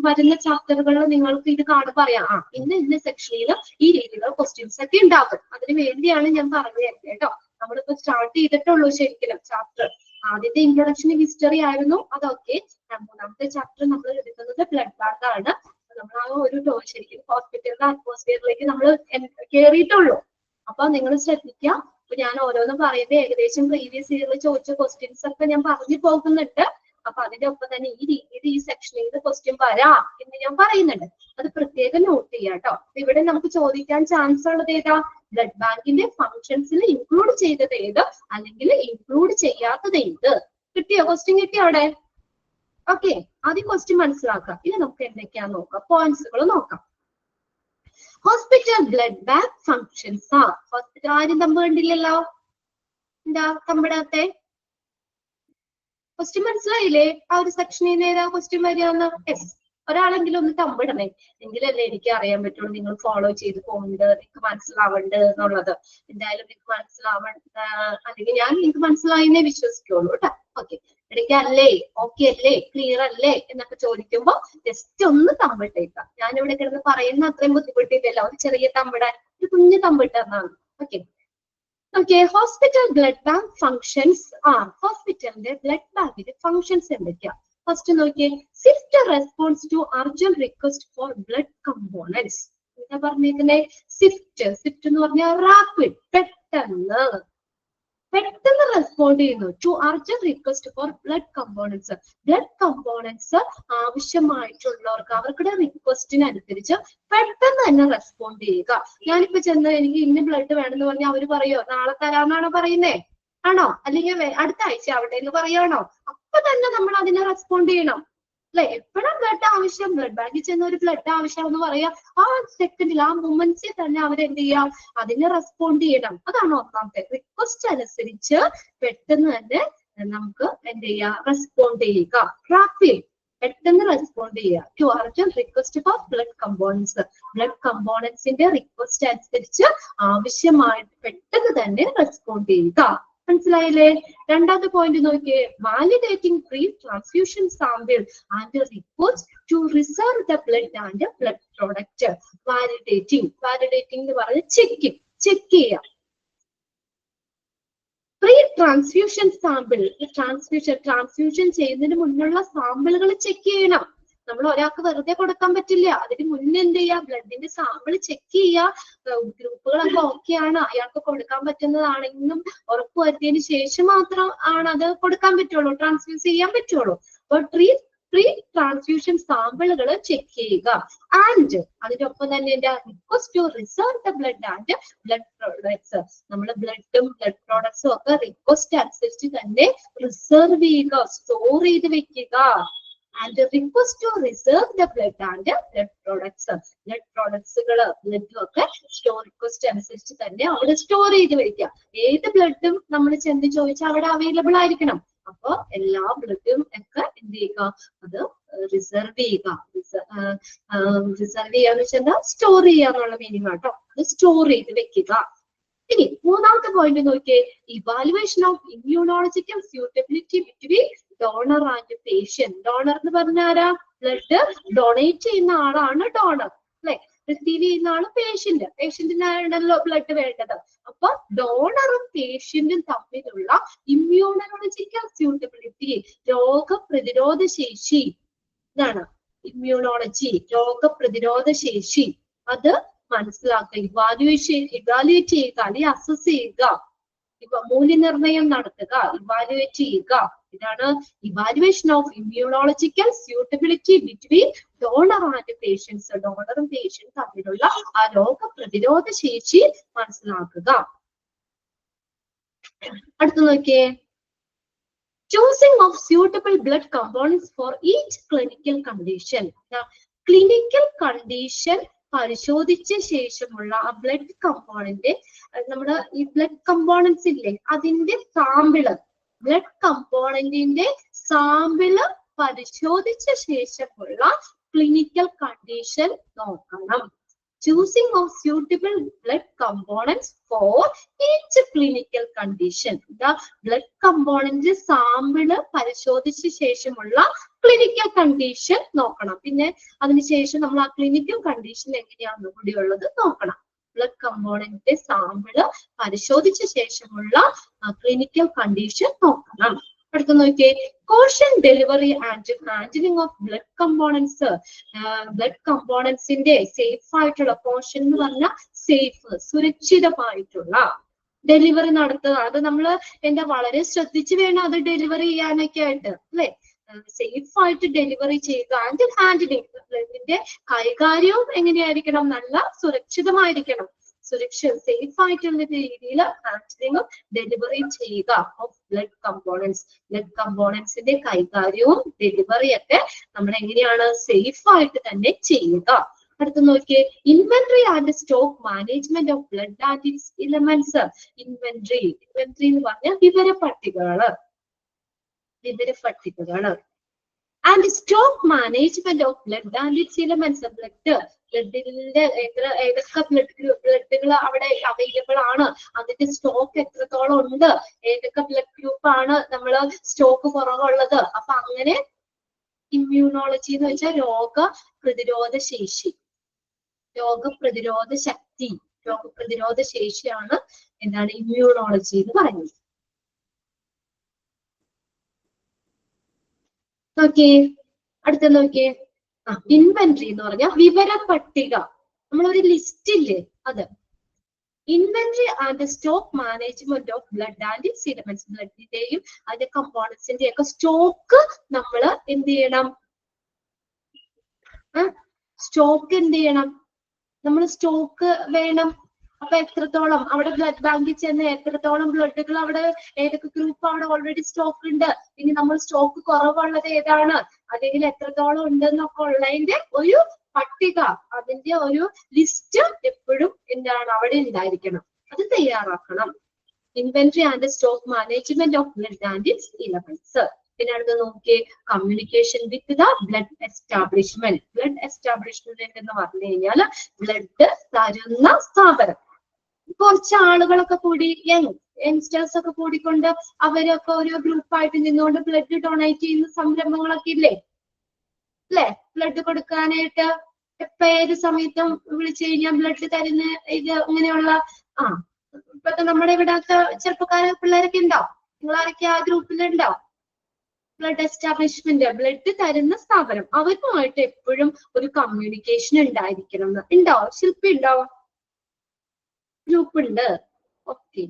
[SPEAKER 1] വരുന്ന ചാപ്റ്ററുകളിൽ നിങ്ങൾക്ക് ഇത് കാണുമ്പോൾ അറിയാം, ഇന്ന സെക്ഷനിൽ ഈ രീതിയിലുള്ള ക്വസ്റ്റ്യൻസ് ഒക്കെ ഉണ്ടാകും. അതിന് വേണ്ടിയാണ് ഞാൻ പറഞ്ഞു തരുന്നത് കേട്ടോ. നമ്മളിപ്പോ സ്റ്റാർട്ട് ചെയ്തിട്ടുള്ളൂ ശരിക്കും ചാപ്റ്റർ. ആദ്യത്തെ ഇൻട്രൊഡക്ഷൻ ഹിസ്റ്ററി ആയിരുന്നു, അതൊക്കെ. മൂന്നാമത്തെ ചാപ്റ്റർ നമ്മൾ എടുക്കുന്നത് ബ്ലഡ് ബാങ്ക് ആണ്. നമ്മൾ ആ ഒരു ശരിക്കും ഹോസ്പിറ്റലിന്റെ അറ്റ്മോസ്ഫിയറിലേക്ക് നമ്മൾ കയറിയിട്ടുള്ളൂ. അപ്പൊ നിങ്ങൾ ശ്രദ്ധിക്കുക. അപ്പൊ ഞാൻ ഓരോന്നും പറയുന്നത് ഏകദേശം പ്രീവിയസ് ഇയറിൽ ചോദിച്ച ക്വസ്റ്റ്യൻസ് ഒക്കെ ഞാൻ പറഞ്ഞു പോകുന്നുണ്ട്. അപ്പൊ അതിന്റെ ഒപ്പം തന്നെ ഈ രീതിയിൽ ഈ സെക്ഷനിൽ ക്വസ്റ്റ്യൻ വരാം എന്ന് ഞാൻ പറയുന്നുണ്ട്. അത് പ്രത്യേകം നോട്ട് ചെയ്യാം കേട്ടോ. ഇവിടെ നമുക്ക് ചോദിക്കാൻ ചാൻസ് ഉള്ളത് ഏതാ? ബ്ലഡ് ബാങ്കിന്റെ ഫംഗ്ഷൻസിൽ ഇൻക്ലൂഡ് ചെയ്തത് ഏത്, അല്ലെങ്കിൽ ഇൻക്ലൂഡ് ചെയ്യാത്തത് ഏത്? കിട്ടിയോ? ക്വസ്റ്റ്യൻ കിട്ടിയോ അവിടെ? ഓക്കെ, ആദ്യം ക്വസ്റ്റ്യൻ മനസ്സിലാക്കാം. ഇനി നമുക്ക് എന്തൊക്കെയാന്ന് നോക്കാം, പോയിന്റ്സുകൾ നോക്കാം. Hospital blood bank functions R. Hospital ആരും തമ്പ് കണ്ടില്ലല്ലോ. എന്താ തമ്പിടത്തെ? ക്വസ്റ്റ്യൻ മനസ്സിലായില്ലേ? ആ ഒരു സെക്ഷനിൽ നിന്ന് ഏതാ ക്വസ്റ്റ്യൻ വരികയെന്ന്? യെസ്, ഒരാളെങ്കിലും ഒന്ന് തമ്പിടണേ, എങ്കിലല്ലേ എനിക്ക് അറിയാൻ പറ്റുള്ളൂ നിങ്ങൾ ഫോളോ ചെയ്ത് പോകുന്നുണ്ട്, നിങ്ങൾക്ക് മനസ്സിലാവുന്നുണ്ട് എന്നുള്ളത്. എന്തായാലും നിങ്ങൾക്ക് മനസ്സിലാവണ്ട, അല്ലെങ്കിൽ ഞാൻ നിങ്ങൾക്ക് മനസ്സിലായെന്നേ വിശ്വസിക്കുള്ളൂ കേട്ടോ. ഓക്കെ, ഇടയ്ക്ക് അല്ലേ, ഓക്കെ അല്ലേ, ക്ലിയർ അല്ലേ എന്നൊക്കെ ചോദിക്കുമ്പോ ജസ്റ്റ് ഒന്ന് തമ്പിട്ടേക്കാം. ഞാൻ ഇവിടെ കിടന്ന് പറയുന്ന അത്രയും ബുദ്ധിമുട്ടില്ലല്ലോ. ഒരു ചെറിയ തമ്പിടാൻ, ഒരു കുഞ്ഞു തമ്പിട്ടെന്നാണ്. Okay okay, hospital blood bank functions are. ഹോസ്പിറ്റലിന്റെ ബ്ലഡ് ബാങ്കിന്റെ ഫങ്ഷൻസ് എന്തൊക്കെയാ? ഫസ്റ്റ് നോക്കിയേ, swift response to urgent request for blood components. എന്താ പറഞ്ഞേക്കുന്നേ? സ്വിഫ്റ്റ് എന്ന് പറഞ്ഞാൽ റാപ്പിഡ്, പെട്ടെന്ന് പെട്ടെന്ന് റെസ്പോണ്ട് ചെയ്യുന്നു. To urgent request for blood components. Blood components ആവശ്യമായിട്ടുള്ളവർക്ക് അവരുടെ റിക്വസ്റ്റിനനുസരിച്ച് പെട്ടെന്ന് തന്നെ റെസ്പോണ്ട് ചെയ്യുക. ഞാനിപ്പോ ചെന്ന് എനിക്ക് ഇന്ന ബ്ലഡ് വേണമെന്ന് പറഞ്ഞാൽ അവര് പറയോ നാളെ തരാമെന്നാണോ പറയുന്നേ? ആണോ? അല്ലെങ്കിൽ അടുത്ത ആഴ്ച ആവട്ടെ എന്ന് പറയാണോ? അപ്പൊ തന്നെ നമ്മൾ അതിനെ റെസ്പോണ്ട് ചെയ്യണം അല്ലെ? എപ്പോഴും ബ്ലഡ് ആവശ്യം, ബ്ലഡ് ബാങ്കിൽ ചെന്ന ഒരു ബ്ലഡ് ആവശ്യം എന്ന് പറയാ, ആ സെക്കൻഡിൽ ആ മൊമെന്റ്സിൽ തന്നെ അവരെന്ത് ചെയ്യാം, അതിനെ റെസ്പോണ്ട് ചെയ്യണം. അതാണ് ഒന്നാമത്തെ. റിക്വസ്റ്റ് അനുസരിച്ച് പെട്ടെന്ന് തന്നെ നമുക്ക് എന്ത് ചെയ്യാം, റെസ്പോണ്ട് ചെയ്യുക. റാപ്പിഡ് പെട്ടെന്ന് റെസ്പോണ്ട് ചെയ്യുക. To urgent request for blood components. Blood കമ്പോണൻസിന്റെ റിക്വസ്റ്റ് അനുസരിച്ച് ആവശ്യമായിട്ട് പെട്ടെന്ന് തന്നെ റെസ്പോണ്ട് ചെയ്യുക. മനസ്സിലായില്ലേ? രണ്ടാമത്തെ പോയിന്റ് നോക്കിയേ, validating pre transfusion sample and reports to reserve the blood and blood product. Validating എന്ന് പറഞ്ഞ ചെക്ക് ചെയ്യാം. പ്രീ ട്രാൻസ്ഫ്യൂഷൻ സാമ്പിൾ, ട്രാൻസ്ഫ്യൂഷൻ ചെയ്യുന്നതിന് മുന്നുള്ള സാമ്പിളുകൾ ചെക്ക് ചെയ്യണം. നമ്മൾ ഒരാൾക്ക് വെറുതെ കൊടുക്കാൻ പറ്റില്ല. അതിന് മുന്നേ എന്ത് ചെയ്യുക, ബ്ലഡിന്റെ സാമ്പിൾ ചെക്ക് ചെയ്യുക. ഗ്രൂപ്പുകളൊക്കെ ഓക്കെയാണ്, അയാൾക്ക് കൊടുക്കാൻ പറ്റുന്നതാണെന്നും ഉറപ്പുവരുത്തിയതിനു ശേഷം മാത്രം ആണ് അത് കൊടുക്കാൻ പറ്റുള്ളൂ, ട്രാൻസ്ഫ്യൂസ് ചെയ്യാൻ പറ്റുള്ളൂ. അപ്പോൾ പ്രീ ട്രാൻസ്ഫ്യൂഷൻ സാമ്പിളുകൾ ചെക്ക് ചെയ്യുക. ആൻഡ് അതിനൊപ്പം തന്നെ എന്താ, request to reserve the blood and blood products. നമ്മൾ ബ്ലഡും ബ്ലഡ് പ്രോഡക്ട്സും ഒക്കെ റിക്വസ്റ്റ് അനുസരിച്ച് തന്നെ റിസർവ് ചെയ്യുക, സ്റ്റോർ ചെയ്ത് വെക്കുക. And request to reserve the blood and blood products. Blood പ്രോഡക്ട്സുകൾ, ബ്ലഡും ഒക്കെ റിക്വസ്റ്റ് അനുസരിച്ച് തന്നെ അവിടെ സ്റ്റോർ ചെയ്ത് വെക്കുക. ഏത് ബ്ലഡും നമ്മൾ ചെന്ന് ചോദിച്ചാൽ അവിടെ അവൈലബിൾ ആയിരിക്കണം. അപ്പൊ എല്ലാ ബ്ലഡും ഒക്കെ എന്ത് ചെയ്യുക, അത് റിസർവ് ചെയ്യുക. റിസർവ് ചെയ്യാന്ന് വെച്ചാൽ സ്റ്റോർ ചെയ്യുക എന്നുള്ള മീനിങ് ആട്ടോ. അത് സ്റ്റോർ ചെയ്ത് വെക്കുക. ഇനി മൂന്നാമത്തെ പോയിന്റ് നോക്കിയേ, evaluation of immunological suitability between donor and patient. Donor എന്ന് പറഞ്ഞ ആരാ? ബ്ലഡ് ഡൊണേറ്റ് ചെയ്യുന്ന ആളാണ് ഡോണർ അല്ലെ? റിസീവ് ചെയ്യുന്ന ആള് പേഷ്യന്റ്. പേഷ്യന്റിനാണല്ലോ ബ്ലഡ് വേണ്ടത്. അപ്പൊ ഡോണറും പേഷ്യന്റും തമ്മിലുള്ള ഇമ്മ്യൂണോളജിക്കൽ സ്യൂട്ടബിലിറ്റി, രോഗപ്രതിരോധ ശേഷി, ഇതാണ് ഇമ്മ്യൂണോളജി, രോഗപ്രതിരോധ ശേഷി. അത് മനസ്സിലാക്കുക, ഇവാലുവേറ്റ് ചെയ്യുക, അല്ലെങ്കിൽ അസസ് ചെയ്യുക, മൂല്യനിർണ്ണയം നടത്തുക, ഇവാലുവേറ്റ് ചെയ്യുക. ഇതാണ് evaluation of immunological suitability between donor and patients. ഡോണറും പേഷ്യൻസും തമ്മിലുള്ള ആ രോഗപ്രതിരോധ ശേഷി മനസ്സിലാക്കുക. അടുത്ത് നോക്കിയേ, choosing of suitable blood components for each clinical condition. Clinical condition പരിശോധിച്ച ശേഷമുള്ള ആ ബ്ലഡ് കമ്പോണന്റ്, നമ്മുടെ ഈ ബ്ലഡ് കമ്പോണൻസ് ഇല്ലേ, അതിന്റെ സാമ്പിള്, ബ്ലഡ് കമ്പോണന്റിന്റെ സാമ്പിള് പരിശോധിച്ച ശേഷമുള്ള ക്ലിനിക്കൽ കണ്ടീഷൻ നോക്കണം. Choosing of suitable blood components for each clinical condition. The blood component sample പരിശോധിച്ച ശേഷമുള്ള ക്ലിനിക്കൽ കണ്ടീഷൻ നോക്കണം. പിന്നെ അതിനുശേഷം നമ്മൾ ആ ക്ലിനിക്കൽ കണ്ടീഷൻ എങ്ങനെയാണെന്ന് കൂടിയുള്ളത് നോക്കണം. ബ്ലഡ് കമ്പോണന്റ് സാമ്പിള് പരിശോധിച്ച ശേഷമുള്ള ക്ലിനിക്കൽ കണ്ടീഷൻ നോക്കണം. അടുത്ത നോക്കിയേ, caution delivery and handling of blood components. Blood കമ്പോണൻസിന്റെ സേഫ് ആയിട്ടുള്ള, കോഷൻ എന്ന് പറഞ്ഞാൽ സേഫ്, സുരക്ഷിതമായിട്ടുള്ള ഡെലിവറി നടത്തുക. അത് നമ്മൾ വളരെ ശ്രദ്ധിച്ച് വേണം അത് ഡെലിവറി ചെയ്യാനൊക്കെ ആയിട്ട് അല്ലെ? സേഫ് ആയിട്ട് ഡെലിവറി ചെയ്യുക. ആൻഡ് ഹാൻഡ്ലിംഗ്, ബ്ലഡിന്റെ കൈകാര്യവും എങ്ങനെയായിരിക്കണം, നല്ല സുരക്ഷിതമായിരിക്കണം. സേഫ് ആയിട്ടുള്ള രീതിയിൽ ഹാൻഡ്ലിംഗും ഡെലിവറിയും ചെയ്യുക ഓഫ് ബ്ലഡ് കമ്പോണൻസ്. ബ്ലഡ് കമ്പോണൻസിന്റെ കൈകാര്യവും ഡെലിവറിയൊക്കെ നമ്മൾ എങ്ങനെയാണ്, സേഫ് ആയിട്ട് തന്നെ ചെയ്യുക. അടുത്ത് നോക്കിയേ, inventory and stock management of blood and its elements. Inventory എന്ന് പറഞ്ഞാൽ വിവരപ്പട്ടികകള്. And stock management of blood and its elements. ബ്ലഡിന്റെ ഏതൊക്കെ ബ്ലഡുകൾ അവിടെ അവൈലബിൾ ആണ്, അതിന്റെ സ്റ്റോക്ക് എത്രത്തോളം ഉണ്ട്, ഏതൊക്കെ ബ്ലഡ് ഗ്രൂപ്പ് ആണ് നമ്മൾ സ്റ്റോക്ക് കുറവുള്ളത്. അപ്പൊ അങ്ങനെ ഇമ്മ്യൂണോളജി എന്ന് വെച്ചാൽ രോഗപ്രതിരോധ ശേഷി, രോഗപ്രതിരോധ ശക്തി, രോഗപ്രതിരോധ ശേഷിയാണ് എന്താണ് ഇമ്മ്യൂണോളജി എന്ന് പറയുന്നത്. നോക്കിയേ, അടുത്ത നോക്കിയേ, ഇൻവെന്ററി എന്ന് പറഞ്ഞാൽ വിവര പട്ടിക. നമ്മളൊരു ലിസ്റ്റ് ഇല്ലേ, അത് inventory and stock management of blood and serum. ബ്ലഡിന്റെയും അതിന്റെ കമ്പോണൻസിന്റെയും ഒക്കെ സ്റ്റോക്ക് നമ്മൾ എന്ത് ചെയ്യണം? സ്റ്റോക്ക് എന്ത് ചെയ്യണം? നമ്മൾ സ്റ്റോക്ക് വേണം. അപ്പൊ എത്രത്തോളം അവിടെ ബ്ലഡ് ബാങ്കിൽ ചെന്ന് എത്രത്തോളം ബ്ലഡുകൾ അവിടെ ഏതൊക്കെ ഗ്രൂപ്പ് അവിടെ ഓൾറെഡി സ്റ്റോക്ക് ഉണ്ട്, ഇനി നമ്മൾ സ്റ്റോക്ക് കുറവുള്ളത് ഏതാണ്, അല്ലെങ്കിൽ എത്രത്തോളം ഉണ്ടെന്നൊക്കെ ഉള്ളതിന്റെ ഒരു പട്ടിക, അതിന്റെ ഒരു ലിസ്റ്റ് എപ്പോഴും എന്താണ് അവിടെ ഉണ്ടായിരിക്കണം, അത് തയ്യാറാക്കണം. Inventory and stock management of blood and its elements. പിന്നെ അടുത്ത് നോക്കിയേ, communication with the blood establishment. Blood establishment എന്ന് പറഞ്ഞു കഴിഞ്ഞാൽ ബ്ലഡ് തരുന്ന സ്ഥാപനം. കുറച്ച് ആളുകളൊക്കെ കൂടി യങ്സ്റ്റേഴ്സ് ഒക്കെ കൂടിക്കൊണ്ട് അവരൊക്കെ ഒരു ഗ്രൂപ്പായിട്ട് നിന്നുകൊണ്ട് ബ്ലഡ് ഡൊണേറ്റ് ചെയ്യുന്ന സംരംഭങ്ങളൊക്കെ ഇല്ലേ? അല്ലെ? ബ്ലഡ് കൊടുക്കാനായിട്ട് ഏത് സമയത്തും വിളിച്ചു കഴിഞ്ഞാൽ ബ്ലഡ് തരുന്ന ഇത് ഇങ്ങനെയുള്ള ഇപ്പത്തെ നമ്മുടെ ഇവിടത്തെ ചെറുപ്പക്കാരെ പിള്ളേരൊക്കെ ഉണ്ടോ? നിങ്ങളാരൊക്കെ ആ ഗ്രൂപ്പിലുണ്ടോ? ബ്ലഡ് എസ്റ്റാബ്ലിഷ്മെന്റ്, ബ്ലഡ് തരുന്ന സ്ഥാപനം, അവരുമായിട്ട് എപ്പോഴും ഒരു കമ്മ്യൂണിക്കേഷൻ ഉണ്ടായിരിക്കണം. ഉണ്ടോ? ശില്പി ഉണ്ടോ? ഗ്രൂപ്പ് ഉണ്ട്. ഓക്കെ.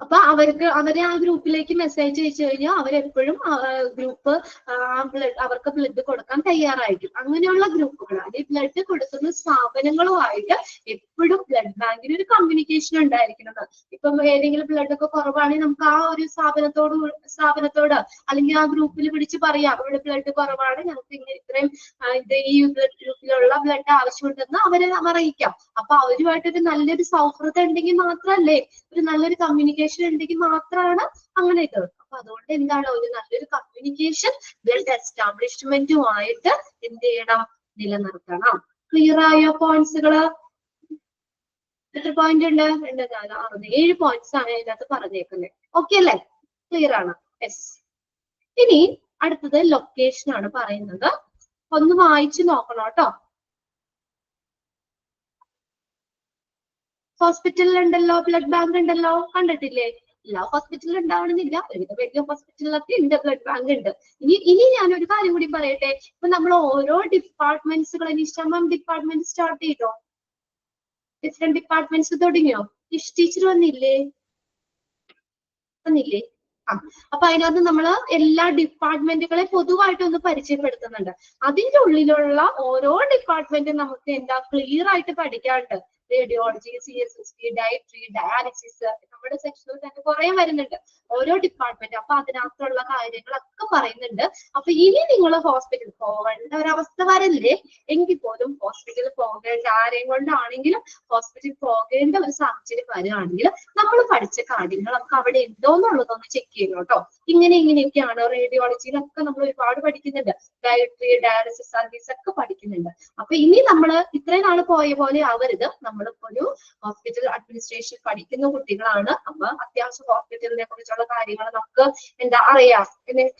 [SPEAKER 1] അപ്പൊ അവരെ ആ ഗ്രൂപ്പിലേക്ക് മെസ്സേജ് അയച്ചു കഴിഞ്ഞാൽ അവരെപ്പോഴും ഗ്രൂപ്പ് അവർക്ക് ബ്ലഡ് കൊടുക്കാൻ തയ്യാറായിരിക്കും. അങ്ങനെയുള്ള ഗ്രൂപ്പുകൾ, അല്ലെങ്കിൽ ബ്ലഡ് കൊടുക്കുന്ന സ്ഥാപനങ്ങളുമായിട്ട് എപ്പോഴും ബ്ലഡ് ബാങ്കിന് ഒരു കമ്മ്യൂണിക്കേഷൻ ഉണ്ടായിരിക്കുന്നത്. ഇപ്പം ഏതെങ്കിലും ബ്ലഡ് ഒക്കെ കുറവാണെങ്കിൽ നമുക്ക് ആ ഒരു സ്ഥാപനത്തോട് അല്ലെങ്കിൽ ആ ഗ്രൂപ്പിൽ വിളിച്ച് പറയാം, ഇവിടെ ബ്ലഡ് കുറവാണ്, ഞങ്ങൾക്ക് ഇങ്ങനെ ഇത്രയും ഈ ബ്ലഡ് ഗ്രൂപ്പിലുള്ള ബ്ലഡ് ആവശ്യമുണ്ടെന്ന് അവരെ അറിയിക്കാം. അപ്പൊ അവരുമായിട്ടൊരു നല്ലൊരു സൗഹൃദം ഉണ്ടെങ്കിൽ മാത്രമല്ലേ, ഒരു നല്ലൊരു കമ്മ്യൂണിക്കേഷൻ ഉണ്ടെങ്കിൽ മാത്രമാണ് അങ്ങനെ ഇത്. അപ്പൊ അതുകൊണ്ട് എന്താണ്, ഒരു നല്ലൊരു കമ്മ്യൂണിക്കേഷൻ ബ്ലഡ് എസ്റ്റാബ്ലിഷ്മെന്റുമായിട്ട് എന്ത് ചെയ്യണം? നിലനിർത്തണം. ക്ലിയർ ആയോ പോയിന്റ്സുകള്? എത്ര പോയിന്റ് ഉണ്ട്? 2, 4, 6, 7 പോയിന്റ്സ് ആണ് ഇതിനകത്ത് പറഞ്ഞേക്കുന്നത്. ഓക്കെ അല്ലേ? ക്ലിയർ ആണ്? യെസ്. ഇനി അടുത്തത് ലൊക്കേഷൻ ആണ് പറയുന്നത്. ഒന്ന് വായിച്ചു നോക്കണം കേട്ടോ. ഹോസ്പിറ്റലിൽ ഉണ്ടല്ലോ, ബ്ലഡ് ബാങ്ക് ഉണ്ടല്ലോ, കണ്ടിട്ടില്ലേ? എല്ലാ ഹോസ്പിറ്റലിൽ ഉണ്ടാവണമെന്നില്ല, വലിയ ഹോസ്പിറ്റലിലൊക്കെ ഉണ്ട് ബ്ലഡ് ബാങ്ക് ഉണ്ട്. ഇനി ഞാനൊരു കാര്യം കൂടി പറയട്ടെ. ഇപ്പൊ നമ്മൾ ഓരോ ഡിപ്പാർട്ട്മെന്റ്സുകൾ, ഇഷ്ടം ഡിപ്പാർട്ട്മെന്റ് സ്റ്റാർട്ട് ചെയ്തോ? ഡിഫറെന്റ് ഡിപ്പാർട്ട്മെന്റ്സ് തുടങ്ങിയോ? ടീച്ചർ വന്നില്ലേ? അപ്പൊ അതിനകത്ത് നമ്മൾ എല്ലാ ഡിപ്പാർട്ട്മെന്റുകളെ പൊതുവായിട്ട് ഒന്ന് പരിചയപ്പെടുത്തുന്നുണ്ട്. അതിന്റെ ഉള്ളിലുള്ള ഓരോ ഡിപ്പാർട്ട്മെന്റും നമുക്ക് എന്താ ക്ലിയർ ആയിട്ട് പഠിക്കാറുണ്ട്. റേഡിയോളജി, CSST, ഡയട്രി, ഡയാലിസിസ്, നമ്മുടെ സെക്ഷനിൽ തന്നെ കുറെ വരുന്നുണ്ട് ഓരോ ഡിപ്പാർട്ട്മെന്റ്. അപ്പൊ അതിനകത്തുള്ള കാര്യങ്ങളൊക്കെ പറയുന്നുണ്ട്. അപ്പൊ ഇനി നിങ്ങൾ ഹോസ്പിറ്റലിൽ പോകേണ്ട ഒരവസ്ഥ വരല്ലേ, എങ്കിൽ പോലും ഹോസ്പിറ്റലിൽ പോകേണ്ട, ആരെയും കൊണ്ടാണെങ്കിലും ഹോസ്പിറ്റലിൽ പോകേണ്ട ഒരു സാഹചര്യം വരികയാണെങ്കിൽ നമ്മൾ പഠിച്ച കാര്യങ്ങളൊക്കെ അവിടെ ഉണ്ടോന്നുള്ളതൊന്ന് ചെക്ക് ചെയ്യണം കേട്ടോ. ഇങ്ങനെയൊക്കെയാണ്. റേഡിയോളജിയിലൊക്കെ നമ്മൾ ഒരുപാട് പഠിക്കുന്നുണ്ട്, ഡയട്രി, ഡയാലിസിസ് സർവീസ് ഒക്കെ പഠിക്കുന്നുണ്ട്. അപ്പൊ ഇനി നമ്മൾ ഇത്രയും നാൾ പോയ പോലെ ആവരുത്. നമ്മളിപ്പോ ഒരു ഹോസ്പിറ്റൽ അഡ്മിനിസ്ട്രേഷൻ പഠിക്കുന്ന കുട്ടികളാണ്. അപ്പൊ അത്യാവശ്യം ഹോസ്പിറ്റലിനെ കുറിച്ചുള്ള കാര്യങ്ങൾ നമുക്ക് എന്താ അറിയാം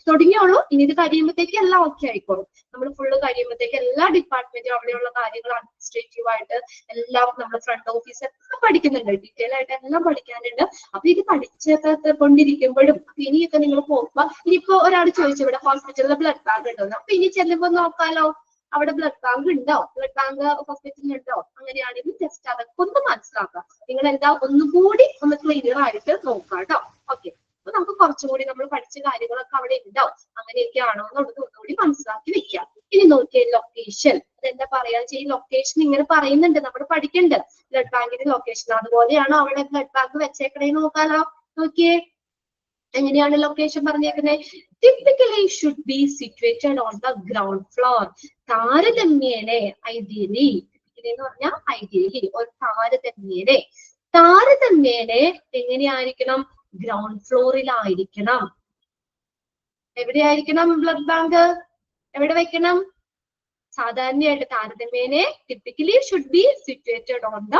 [SPEAKER 1] തുടങ്ങിയുള്ളൂ. ഇനി ഇത് കഴിയുമ്പോഴത്തേക്ക് എല്ലാം ഓക്കെ ആയിക്കോളും. നമ്മൾ ഫുള്ള് കഴിയുമ്പോഴത്തേക്ക് എല്ലാ ഡിപ്പാർട്ട്മെന്റും അവിടെയുള്ള കാര്യങ്ങൾ അഡ്മിനിസ്ട്രേറ്റീവ് ആയിട്ട് എല്ലാം നമ്മൾ ഫ്രണ്ട് ഓഫീസ് ഒക്കെ പഠിക്കുന്നുണ്ട്, ഡീറ്റെയിൽ ആയിട്ട് എല്ലാം പഠിക്കാനുണ്ട്. അപ്പൊ ഇത് പഠിച്ചൊക്കെ കൊണ്ടിരിക്കുമ്പോഴും ഇനിയൊക്കെ നിങ്ങൾ പോകുമ്പോ, ഇനിയിപ്പോ ഒരാൾ ചോദിച്ചു ഇവിടെ ഹോസ്പിറ്റലിൽ ബ്ലഡ് ബാങ്ക് ഉണ്ടോ, അപ്പൊ ഇനി ചെല്ലുമ്പോ നോക്കാലോ അവിടെ ബ്ലഡ് ബാങ്ക് ഉണ്ടോ, ബ്ലഡ് ബാങ്ക് ഹോസ്പിറ്റലിൽ ഉണ്ടോ. അങ്ങനെയാണെങ്കിൽ ജസ്റ്റ് അതൊക്കെ ഒന്ന് മനസ്സിലാക്കാം. നിങ്ങൾ എന്താ ഒന്നുകൂടി ഒന്ന് ക്ലിയർ ആയിട്ട് നോക്കാം കേട്ടോ. ഓക്കെ. അപ്പൊ നമുക്ക് കുറച്ചും കൂടി നമ്മൾ പഠിച്ച കാര്യങ്ങളൊക്കെ അവിടെ ഉണ്ടോ, അങ്ങനെയൊക്കെ ആണോ എന്നുള്ളത് ഒന്നുകൂടി മനസ്സിലാക്കി വെക്കാം. ഇനി നോക്കിയേ ലൊക്കേഷൻ. അതെന്താ പറയാ വെച്ചാൽ, ഈ ലൊക്കേഷൻ ഇങ്ങനെ പറയുന്നുണ്ട്, നമ്മൾ പഠിക്കണ്ട് ബ്ലഡ് ബാങ്കിന്റെ ലൊക്കേഷൻ. അതുപോലെയാണോ അവിടെ ബ്ലഡ് ബാങ്ക് വെച്ചേക്കണേന്ന് നോക്കാലോ. നോക്കിയേ എങ്ങനെയാണ് ലൊക്കേഷൻ പറഞ്ഞേക്കുന്നത്. Typically should be situated on the ground floor. താരതമ്യേനെ, ഐഡിയലി, എന്ന് പറഞ്ഞാൽ ഐഡിയലി, ഒരു താരതമ്യേനെ എങ്ങനെയായിരിക്കണം? ഗ്രൗണ്ട് ഫ്ലോറിലായിരിക്കണം. എവിടെയായിരിക്കണം ബ്ലഡ് ബാങ്ക്? എവിടെ വെക്കണം? സാധാരണയായിട്ട് താരതമ്യേനെ typically should be situated on the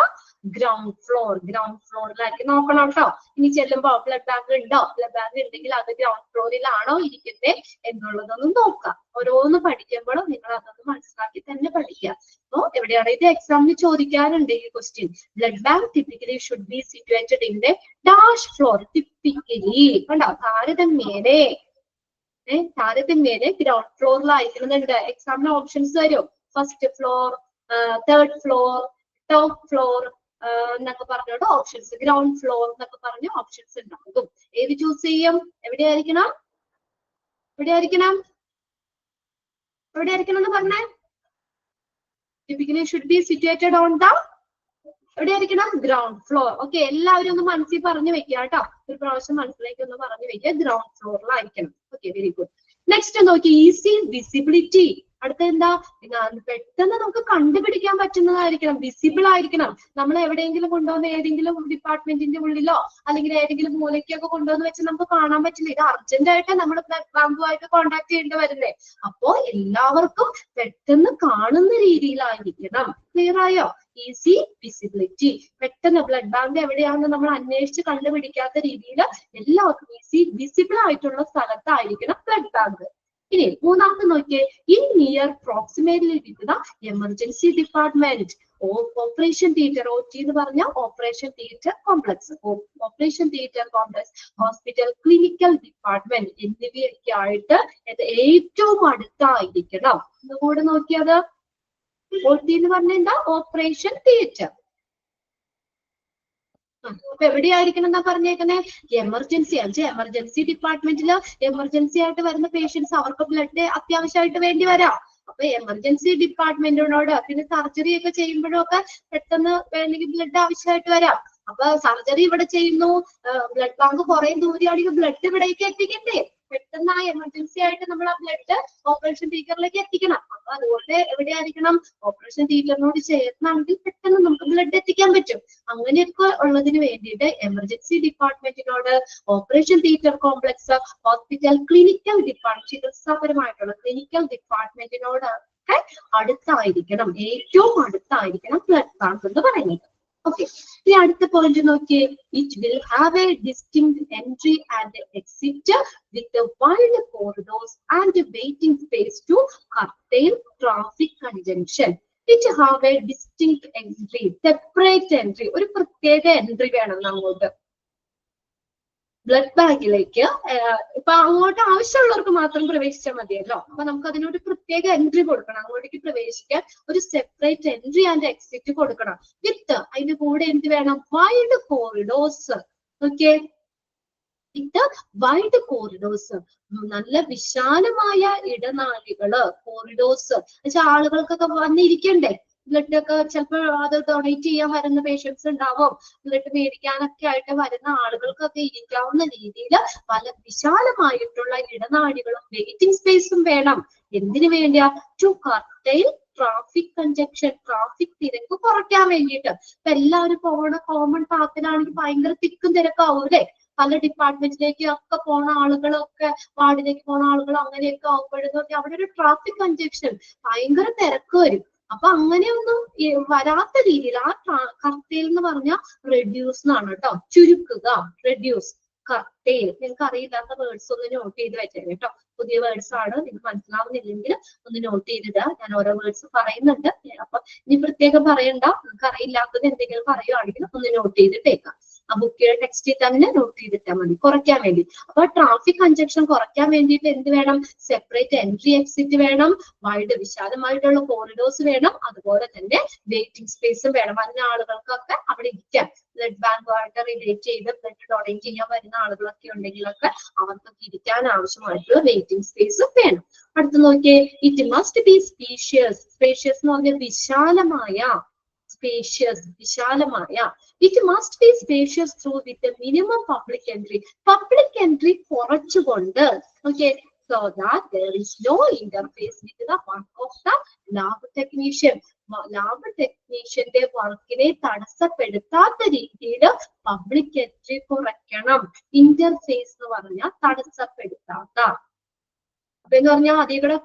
[SPEAKER 1] ground ഫ്ലോറിലായിരിക്കും. നോക്കണം കേട്ടോ. ഇനി ചെല്ലുമ്പോ ബ്ലഡ് ബാങ്ക് ഉണ്ടോ, ബ്ലഡ് ബാങ്ക് ഉണ്ടെങ്കിൽ അത് ഗ്രൗണ്ട് ഫ്ലോറിലാണോ ഇരിക്കുന്നത് എന്നുള്ളതൊന്നും നോക്കാം. ഓരോന്ന് പഠിക്കുമ്പോഴും നിങ്ങൾ അതൊന്ന് മനസ്സിലാക്കി തന്നെ പഠിക്കുക. അപ്പൊ എവിടെയാണ് ഇത് എക്സാമിന് ചോദിക്കാറുണ്ട് ഈ question. Blood bank typically should be situated in the dash floor. Typically കണ്ടോ, താരതമ്യേനെ ഗ്രൗണ്ട് ഫ്ലോറിലായിരിക്കുന്നുണ്ട്. എക്സാമിന് ഓപ്ഷൻസ് വരും. First floor, third floor, top floor, എന്നൊക്കെ പറഞ്ഞോണ്ട് ഓപ്ഷൻസ്, ഗ്രൗണ്ട് ഫ്ലോർ എന്നൊക്കെ പറഞ്ഞ ഓപ്ഷൻസ് ഉണ്ടാകും. ഏത് ചൂസ് ചെയ്യും? എവിടെയായിരിക്കണം? എവിടെയായിരിക്കണം? എവിടെയായിരിക്കണം എന്ന് പറഞ്ഞേ? Should be situated on the, എവിടെയായിരിക്കണം? Ground floor. ഓക്കെ, എല്ലാവരും ഒന്ന് മനസ്സിൽ പറഞ്ഞു വെക്കുക കേട്ടോ. ഒരു പ്രാവശ്യം മനസ്സിലേക്ക് ഒന്ന് പറഞ്ഞു വെക്കുക, ഗ്രൗണ്ട് ഫ്ലോറിലായിരിക്കണം. Okay, very good. നെക്സ്റ്റ് നോക്കി, ഈസി വിസിബിലിറ്റി. അടുത്ത എന്താ? പെട്ടെന്ന് നമുക്ക് കണ്ടുപിടിക്കാൻ പറ്റുന്നതായിരിക്കണം, വിസിബിൾ ആയിരിക്കണം. നമ്മൾ എവിടെയെങ്കിലും കൊണ്ടുവന്ന് ഏതെങ്കിലും ഡിപ്പാർട്ട്മെന്റിന്റെ ഉള്ളിലോ അല്ലെങ്കിൽ ഏതെങ്കിലും മൂലയ്ക്കൊക്കെ കൊണ്ടുവന്ന് വെച്ച് നമുക്ക് കാണാൻ പറ്റില്ല. ഇത് അർജന്റ് ആയിട്ട് നമ്മൾ ബാങ്കുമായിട്ട് കോൺടാക്ട് ചെയ്യേണ്ടി വരില്ലേ? അപ്പോ എല്ലാവർക്കും പെട്ടെന്ന് കാണുന്ന രീതിയിലായിരിക്കണം. ക്ലിയർ ആയോ? Easy visibility. പെട്ടെന്ന് ബ്ലഡ് ബാങ്ക് എവിടെയാണെന്ന് നമ്മൾ അന്വേഷിച്ച് കണ്ടുപിടിക്കാത്ത രീതിയിൽ എല്ലാവർക്കും ഈസി വിസിബിൾ ആയിട്ടുള്ള സ്ഥലത്തായിരിക്കണം ബ്ലഡ് ബാങ്ക്. ഇനി മൂന്നാമത്തെ നോക്കിയേ, in near proximately with the emergency department. Operation theatre, OT എന്ന് പറഞ്ഞ operation theatre complex, operation theatre complex, hospital, clinical department എന്നിവയൊക്കെ ആയിട്ട് ഏറ്റവും അടുത്തായിരിക്കണം. ഒന്നുകൂടെ നോക്കിയത്, OT എന്ന് പറഞ്ഞ എന്താ? Operation theatre. അപ്പൊ എവിടെയായിരിക്കണം എന്നാ പറഞ്ഞേക്കുന്നത്? എമർജൻസി. എമർജൻസി ഡിപ്പാർട്ട്മെന്റിൽ എമർജൻസി ആയിട്ട് വരുന്ന പേഷ്യൻസ്, അവർക്ക് ബ്ലഡ് അത്യാവശ്യമായിട്ട് വേണ്ടി വരാം. അപ്പൊ എമർജൻസി ഡിപ്പാർട്ട്മെന്റിനോട്, പിന്നെ സർജറി ഒക്കെ ചെയ്യുമ്പോഴൊക്കെ പെട്ടെന്ന് വേണമെങ്കിൽ ബ്ലഡ് ആവശ്യമായിട്ട് വരാം. അപ്പൊ സർജറി ഇവിടെ ചെയ്യുന്നു, ബ്ലഡ് ബാങ്ക് കുറെ ദൂരെയാണെങ്കിൽ ബ്ലഡ് ഇവിടേക്ക് എത്തിക്കണ്ടേ? പെട്ടെന്ന് ആ എമർജൻസി ആയിട്ട് നമ്മൾ ആ ബ്ലഡ് ഓപ്പറേഷൻ തിയേറ്ററിലേക്ക് എത്തിക്കണം. അപ്പൊ അതുകൊണ്ട് എവിടെയായിരിക്കണം? ഓപ്പറേഷൻ തിയേറ്ററിനോട് ചേർന്നാണെങ്കിൽ പെട്ടെന്ന് നമുക്ക് ബ്ലഡ് എത്തിക്കാൻ പറ്റും. അങ്ങനെയൊക്കെ ഉള്ളതിന് വേണ്ടിയിട്ട് എമർജൻസി ഡിപ്പാർട്ട്മെന്റിനോട്, operation theatre complex, hospital, clinical department, ചികിത്സാപരമായിട്ടുള്ള ക്ലിനിക്കൽ ഡിപ്പാർട്ട്മെന്റിനോട് ഒക്കെ അടുത്തായിരിക്കണം, ഏറ്റവും അടുത്തായിരിക്കണം ബ്ലഡ് ബാങ്ക് എന്ന് പറയുന്നത്. ഓക്കെ, ഇനി അടുത്ത പോയിന്റ് നോക്കിയേ, it will have a distinct entry and exit with wide corridors and waiting space to curtain traffic conjunction. It have a distinct entry, separate entry, ഒരു പ്രത്യേക എൻട്രി വേണം അങ്ങോട്ട് ബ്ലഡ് ബാങ്കിലേക്ക്. ഇപ്പൊ അങ്ങോട്ട് ആവശ്യമുള്ളവർക്ക് മാത്രം പ്രവേശിച്ചാൽ മതിയല്ലോ. അപ്പൊ നമുക്ക് അതിനൊരു പ്രത്യേക എൻട്രി കൊടുക്കണം, അങ്ങോട്ടേക്ക് പ്രവേശിക്കാൻ ഒരു സെപ്പറേറ്റ് എൻട്രി ആൻഡ് എക്സിറ്റ് കൊടുക്കണം. വിത്ത്, അതിന്റെ കൂടെ എന്ത് വേണം? Wide corridors. ഓക്കെ, വിത്ത് വൈഡ് കോറിഡോർസ്, നല്ല വിശാലമായ ഇടനാഴികള്, കോറിഡോർസ് വെച്ചാൽ ആളുകൾക്കൊക്കെ വന്നിരിക്കണ്ടേ? ബ്ലഡ് ഒക്കെ ചിലപ്പോൾ അത് ഡൊണേറ്റ് ചെയ്യാൻ വരുന്ന പേഷ്യൻസ് ഉണ്ടാവും, ബ്ലഡ് മേടിക്കാനൊക്കെ ആയിട്ട് വരുന്ന ആളുകൾക്കൊക്കെ ഇരിക്കാവുന്ന രീതിയിൽ പല വിശാലമായിട്ടുള്ള ഇടനാഴികളും വെയിറ്റിംഗ് സ്പേസും വേണം. എന്തിനു വേണ്ടിയാ? To curtain traffic congestion, traffic തിരക്ക് കുറയ്ക്കാൻ വേണ്ടിയിട്ട്. ഇപ്പൊ എല്ലാവരും പോണ കോമൺ പാത്തിലാണെങ്കിൽ ഭയങ്കര തിക്കും തിരക്കാവൂലേ? പല ഡിപ്പാർട്ട്മെന്റിലേക്ക് ഒക്കെ പോണ ആളുകളൊക്കെ, വാർഡിലേക്ക് പോണ ആളുകൾ അങ്ങനെയൊക്കെ ആവുമ്പോഴേക്കും അവിടെ ഒരു ട്രാഫിക് കൺജക്ഷൻ, ഭയങ്കര തിരക്ക് വരും. അപ്പൊ അങ്ങനെയൊന്നും വരാത്ത രീതിയിൽ ആ കർട്ടൈൽ എന്ന് പറഞ്ഞാൽ റെഡ്യൂസ് എന്നാണ് കേട്ടോ, ചുരുക്കുക, റെഡ്യൂസ്. കർട്ടൈൽ, നിങ്ങൾക്ക് അറിയില്ലാത്ത വേർഡ്സ് ഒന്ന് നോട്ട് ചെയ്ത് വെച്ചേ കേട്ടോ. പുതിയ വേർഡ്സ് ആണ്, നിങ്ങൾക്ക് മനസ്സിലാവുന്നില്ലെങ്കിൽ ഒന്ന് നോട്ട് ചെയ്തിടുക. ഞാൻ ഓരോ വേർഡ്സ് പറയുന്നുണ്ട്, അപ്പൊ ഇനി പ്രത്യേകം പറയണ്ട. നിങ്ങൾക്ക് അറിയില്ലാത്തത് എന്തെങ്കിലും പറയുവാണെങ്കിൽ ഒന്ന് നോട്ട് ചെയ്തിട്ടേക്കാം. ആ ബുക്കിലെ ടെക്സ്റ്റിൽ തന്നെ നോട്ട് ചെയ്തിട്ടാൽ മതി, കുറയ്ക്കാൻ വേണ്ടി. അപ്പൊ ട്രാഫിക് കൺജക്ഷൻ കുറയ്ക്കാൻ വേണ്ടിയിട്ട് എന്ത് വേണം? സെപ്പറേറ്റ് എൻട്രി എക്സിറ്റ് വേണം, വൈഡ് വിശാലമായിട്ടുള്ള കോറിഡോർസ് വേണം, അതുപോലെ തന്നെ വെയിറ്റിംഗ് സ്പേസും വേണം. അതിന് ആളുകൾക്കൊക്കെ അവിടെ ഇരിക്കാം. ബ്ലഡ് ബാങ്കുമായിട്ട് റിലേറ്റ് ചെയ്ത് ബ്ലഡ് ഡൊണേറ്റ് ചെയ്യാൻ വരുന്ന ആളുകളൊക്കെ ഉണ്ടെങ്കിലൊക്കെ അവർക്കൊക്കെ ഇരിക്കാൻ ആവശ്യമായിട്ടുള്ള വെയിറ്റിംഗ് സ്പേസും വേണം. അടുത്ത് നോക്കിയേ, it must be spacious. Spacious എന്ന് പറഞ്ഞാൽ വിശാലമായ, സ്പേഷ്യസ് വിശാലമായ. It must be spacious through with minimum public entry, public entry കുറച്ചുകൊണ്ട്. Okay, so that there is no interface with the work of the lab technician. Lab ടെക്നീഷ്യന്റെ വർക്കിനെ തടസ്സപ്പെടുത്താത്ത രീതിയിൽ പബ്ലിക് എൻട്രി കുറയ്ക്കണം. ഇന്റർഫേസ് എന്ന് പറഞ്ഞാൽ തടസ്സപ്പെടുത്താത്ത. അപ്പൊ എന്ന് പറഞ്ഞാൽ അതികൂടെ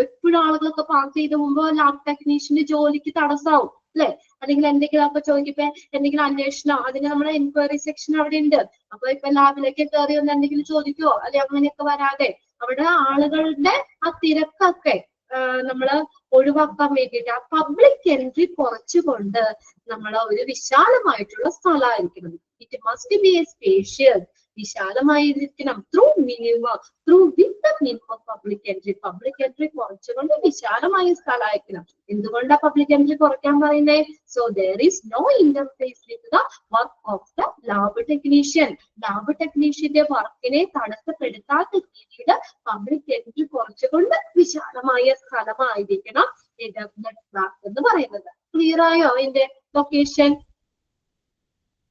[SPEAKER 1] എപ്പോഴും ആളുകളൊക്കെ പാസ് ചെയ്ത് പോകുമ്പോ ലാബ് ടെക്നീഷ്യന്റെ ജോലിക്ക് തടസ്സമാവും അല്ലെ? അല്ലെങ്കിൽ എന്തെങ്കിലും അപ്പൊ ചോദിക്കപ്പോ എന്തെങ്കിലും അന്വേഷണം, അതിന് നമ്മുടെ എൻക്വയറി സെക്ഷൻ അവിടെ ഉണ്ട്. അപ്പൊ ഇപ്പൊ ലാബിലേക്ക് കയറി ഒന്ന് എന്തെങ്കിലും ചോദിക്കുവോ അല്ലെ? അങ്ങനെയൊക്കെ വരാതെ അവിടെ ആളുകളുടെ ആ തിരക്കൊക്കെ നമ്മള് ഒഴിവാക്കാൻ വേണ്ടിയിട്ട് ആ പബ്ലിക് എൻട്രി കുറച്ചുകൊണ്ട് നമ്മൾ ഒരു വിശാലമായിട്ടുള്ള സ്ഥലമായിരിക്കണം. It must be a spacious. വിശാലമായിരിക്കണം. Through minimum with the minimum public entry കുറച്ചുകൊണ്ട് വിശാലമായ സ്ഥലമായിരിക്കണം. എന്തുകൊണ്ടാ പബ്ലിക് എൻട്രി കുറയ്ക്കാൻ പറയുന്നത്? So there is no interface with the work of the lab technician. Lab ടെക്നീഷ്യന്റെ വർക്കിനെ തടസ്സപ്പെടുത്താത്ത രീതിയിൽ പബ്ലിക് എൻട്രി കുറച്ചുകൊണ്ട് വിശാലമായ സ്ഥലമായിരിക്കണം എന്ന് പറയുന്നത്. ക്ലിയർ ആയോ അതിന്റെ ലൊക്കേഷൻ?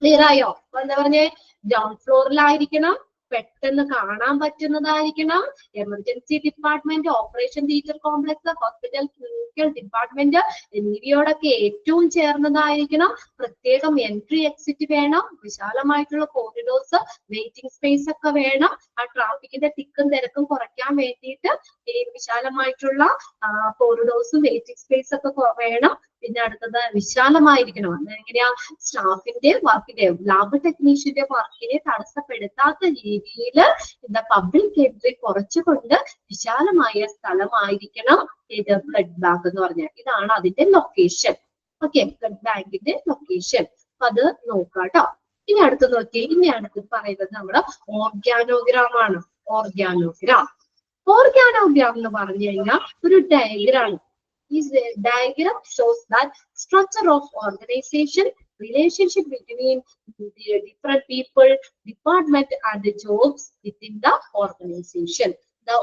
[SPEAKER 1] ക്ലിയർ ആയോ? എന്താ പറഞ്ഞേ? ഗ്രൗണ്ട് ഫ്ലോറിലായിരിക്കണം, പെട്ടെന്ന് കാണാൻ പറ്റുന്നതായിരിക്കണം, emergency department, operation theatre complex, hospital, clinical department എന്നിവയോടൊക്കെ ഏറ്റവും ചേർന്നതായിരിക്കണം. പ്രത്യേകം എൻട്രി എക്സിറ്റ് വേണം, വിശാലമായിട്ടുള്ള കോറിഡോർസ്, വെയിറ്റിംഗ് സ്പേസ് ഒക്കെ വേണം. ആ ട്രാഫിക്കിന്റെ തിക്കും തിരക്കും കുറയ്ക്കാൻ വേണ്ടിയിട്ട് ഈ വിശാലമായിട്ടുള്ള കോറിഡോർസും വെയിറ്റിംഗ് സ്പേസ് ഒക്കെ വേണം. പിന്നെ അടുത്തത് വിശാലമായിരിക്കണം. അതെങ്ങനെയാ? സ്റ്റാഫിന്റെ വർക്കിന്റെ, ലാബ് ടെക്നീഷ്യന്റെ വർക്കിനെ തടസ്സപ്പെടുത്താത്ത രീതിയിൽ പബ്ലിക് എൻട്രി കുറച്ചുകൊണ്ട് വിശാലമായ സ്ഥലമായിരിക്കണം ഇത് ബ്ലഡ് ബാങ്ക് എന്ന് പറഞ്ഞാൽ. ഇതാണ് അതിന്റെ ലൊക്കേഷൻ. ഓക്കെ, ബ്ലഡ് ബാങ്കിന്റെ ലൊക്കേഷൻ. അത് നോക്കാട്ടോ. ഇനി അടുത്ത് നോക്കി, ഇനി അടുത്ത് പറയുന്നത് നമ്മുടെ ഓർഗാനോഗ്രാം ആണ്. ഓർഗാനോഗ്രാം എന്ന് പറഞ്ഞു കഴിഞ്ഞാൽ ഒരു diagram. This diagram shows that structure of organization, relationship between the different people, department and the jobs within the organization.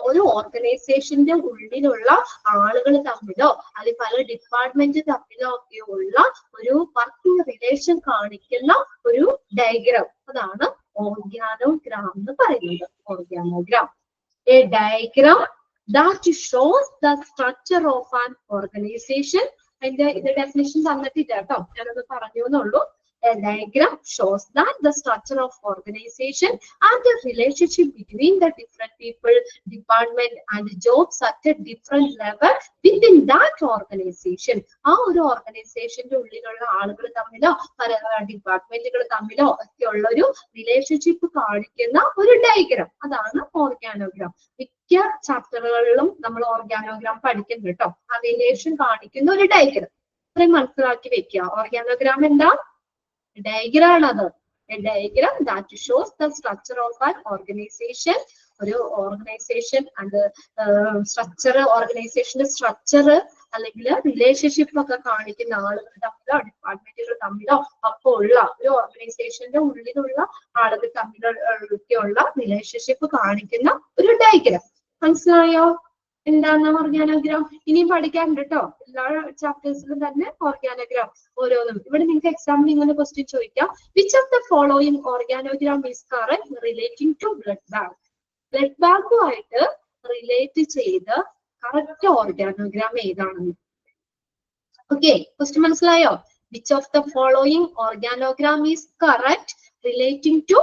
[SPEAKER 1] ഒരു ഓർഗനൈസേഷന്റെ ഉള്ളിലുള്ള ആളുകൾ തമ്മിലോ അല്ലെങ്കിൽ പല ഡിപ്പാർട്ട്മെന്റ് തമ്മിലോ ഒക്കെ ഉള്ള ഒരു വർക്കിംഗ് റിലേഷൻ കാണിക്കുന്ന ഒരു ഡയഗ്രാം. അതാണ് ഓർഗാനോഗ്രാം എന്ന് പറയുന്നത്. Organogram, a diagram that shows the structure of an organization. അതിന്റെ ഇത് ഡെഫിനിഷൻ തന്നിട്ടില്ല കേട്ടോ, ഞാനൊന്ന് പറഞ്ഞു എന്നുള്ളൂ. A diagram shows that the structure of organization and the relationship between the different people, department and jobs at a different level within that organization. ആ ഒരു ഓർഗനൈസേഷന്റെ ഉള്ളിലുള്ള ആളുകൾ തമ്മിലോ പല ഡിപ്പാർട്ട്മെന്റുകൾ തമ്മിലോ ഒക്കെ ഉള്ള ഒരു റിലേഷൻഷിപ്പ് കാണിക്കുന്ന ഒരു ഡയഗ്രാം. അതാണ് ഓർഗാനോഗ്രാം. മിക്ക ചാപ്റ്ററുകളിലും നമ്മൾ ഓർഗാനോഗ്രാം പഠിക്കും കേട്ടോ. ആ റിലേഷൻ കാണിക്കുന്ന ഒരു ഡയഗ്രാം. ഇത്രയും മനസ്സിലാക്കി വെക്കുക. ഓർഗാനോഗ്രാം എന്താ? ഡയഗ്രാം ആണ്. A diagram that shows the structure of an organization. ഒരു ഓർഗനൈസേഷൻ ആൻഡ് സ്ട്രക്ചർ, ഓർഗനൈസേഷന്റെ സ്ട്രക്ചർ അല്ലെങ്കിൽ റിലേഷൻഷിപ്പ് ഒക്കെ കാണിക്കുന്ന ആളുകൾ തമ്മിലോ ഡിപ്പാർട്ട്മെന്റുകൾ തമ്മിലോ ഒക്കെ ഉള്ള ഒരു ഓർഗനൈസേഷന്റെ ഉള്ളിലുള്ള ആളുകൾ തമ്മിലൊക്കെയുള്ള റിലേഷൻഷിപ്പ് കാണിക്കുന്ന ഒരു ഡയഗ്രാം. മനസ്സിലായോ എന്താണ് ഓർഗാനോഗ്രാം? ഇനിയും പഠിക്കാനുണ്ട് കേട്ടോ. എല്ലാ ചാപ്റ്റേഴ്സിലും തന്നെ ഓർഗാനോഗ്രാം ഓരോന്നും. ഇവിടെ നിങ്ങൾക്ക് എക്സാമിന് ഇങ്ങനെ ക്വസ്റ്റ്യൻ ചോദിക്കാം. Which of the following organogram is correct relating to blood bank? Blood ബാങ്കുമായിട്ട് റിലേറ്റ് ചെയ്ത് കറക്റ്റ് ഓർഗാനോഗ്രാം ഏതാണെന്ന്. ഓക്കെ, ക്വസ്റ്റ്യൻ മനസ്സിലായോ? Which of the following organogram is correct relating to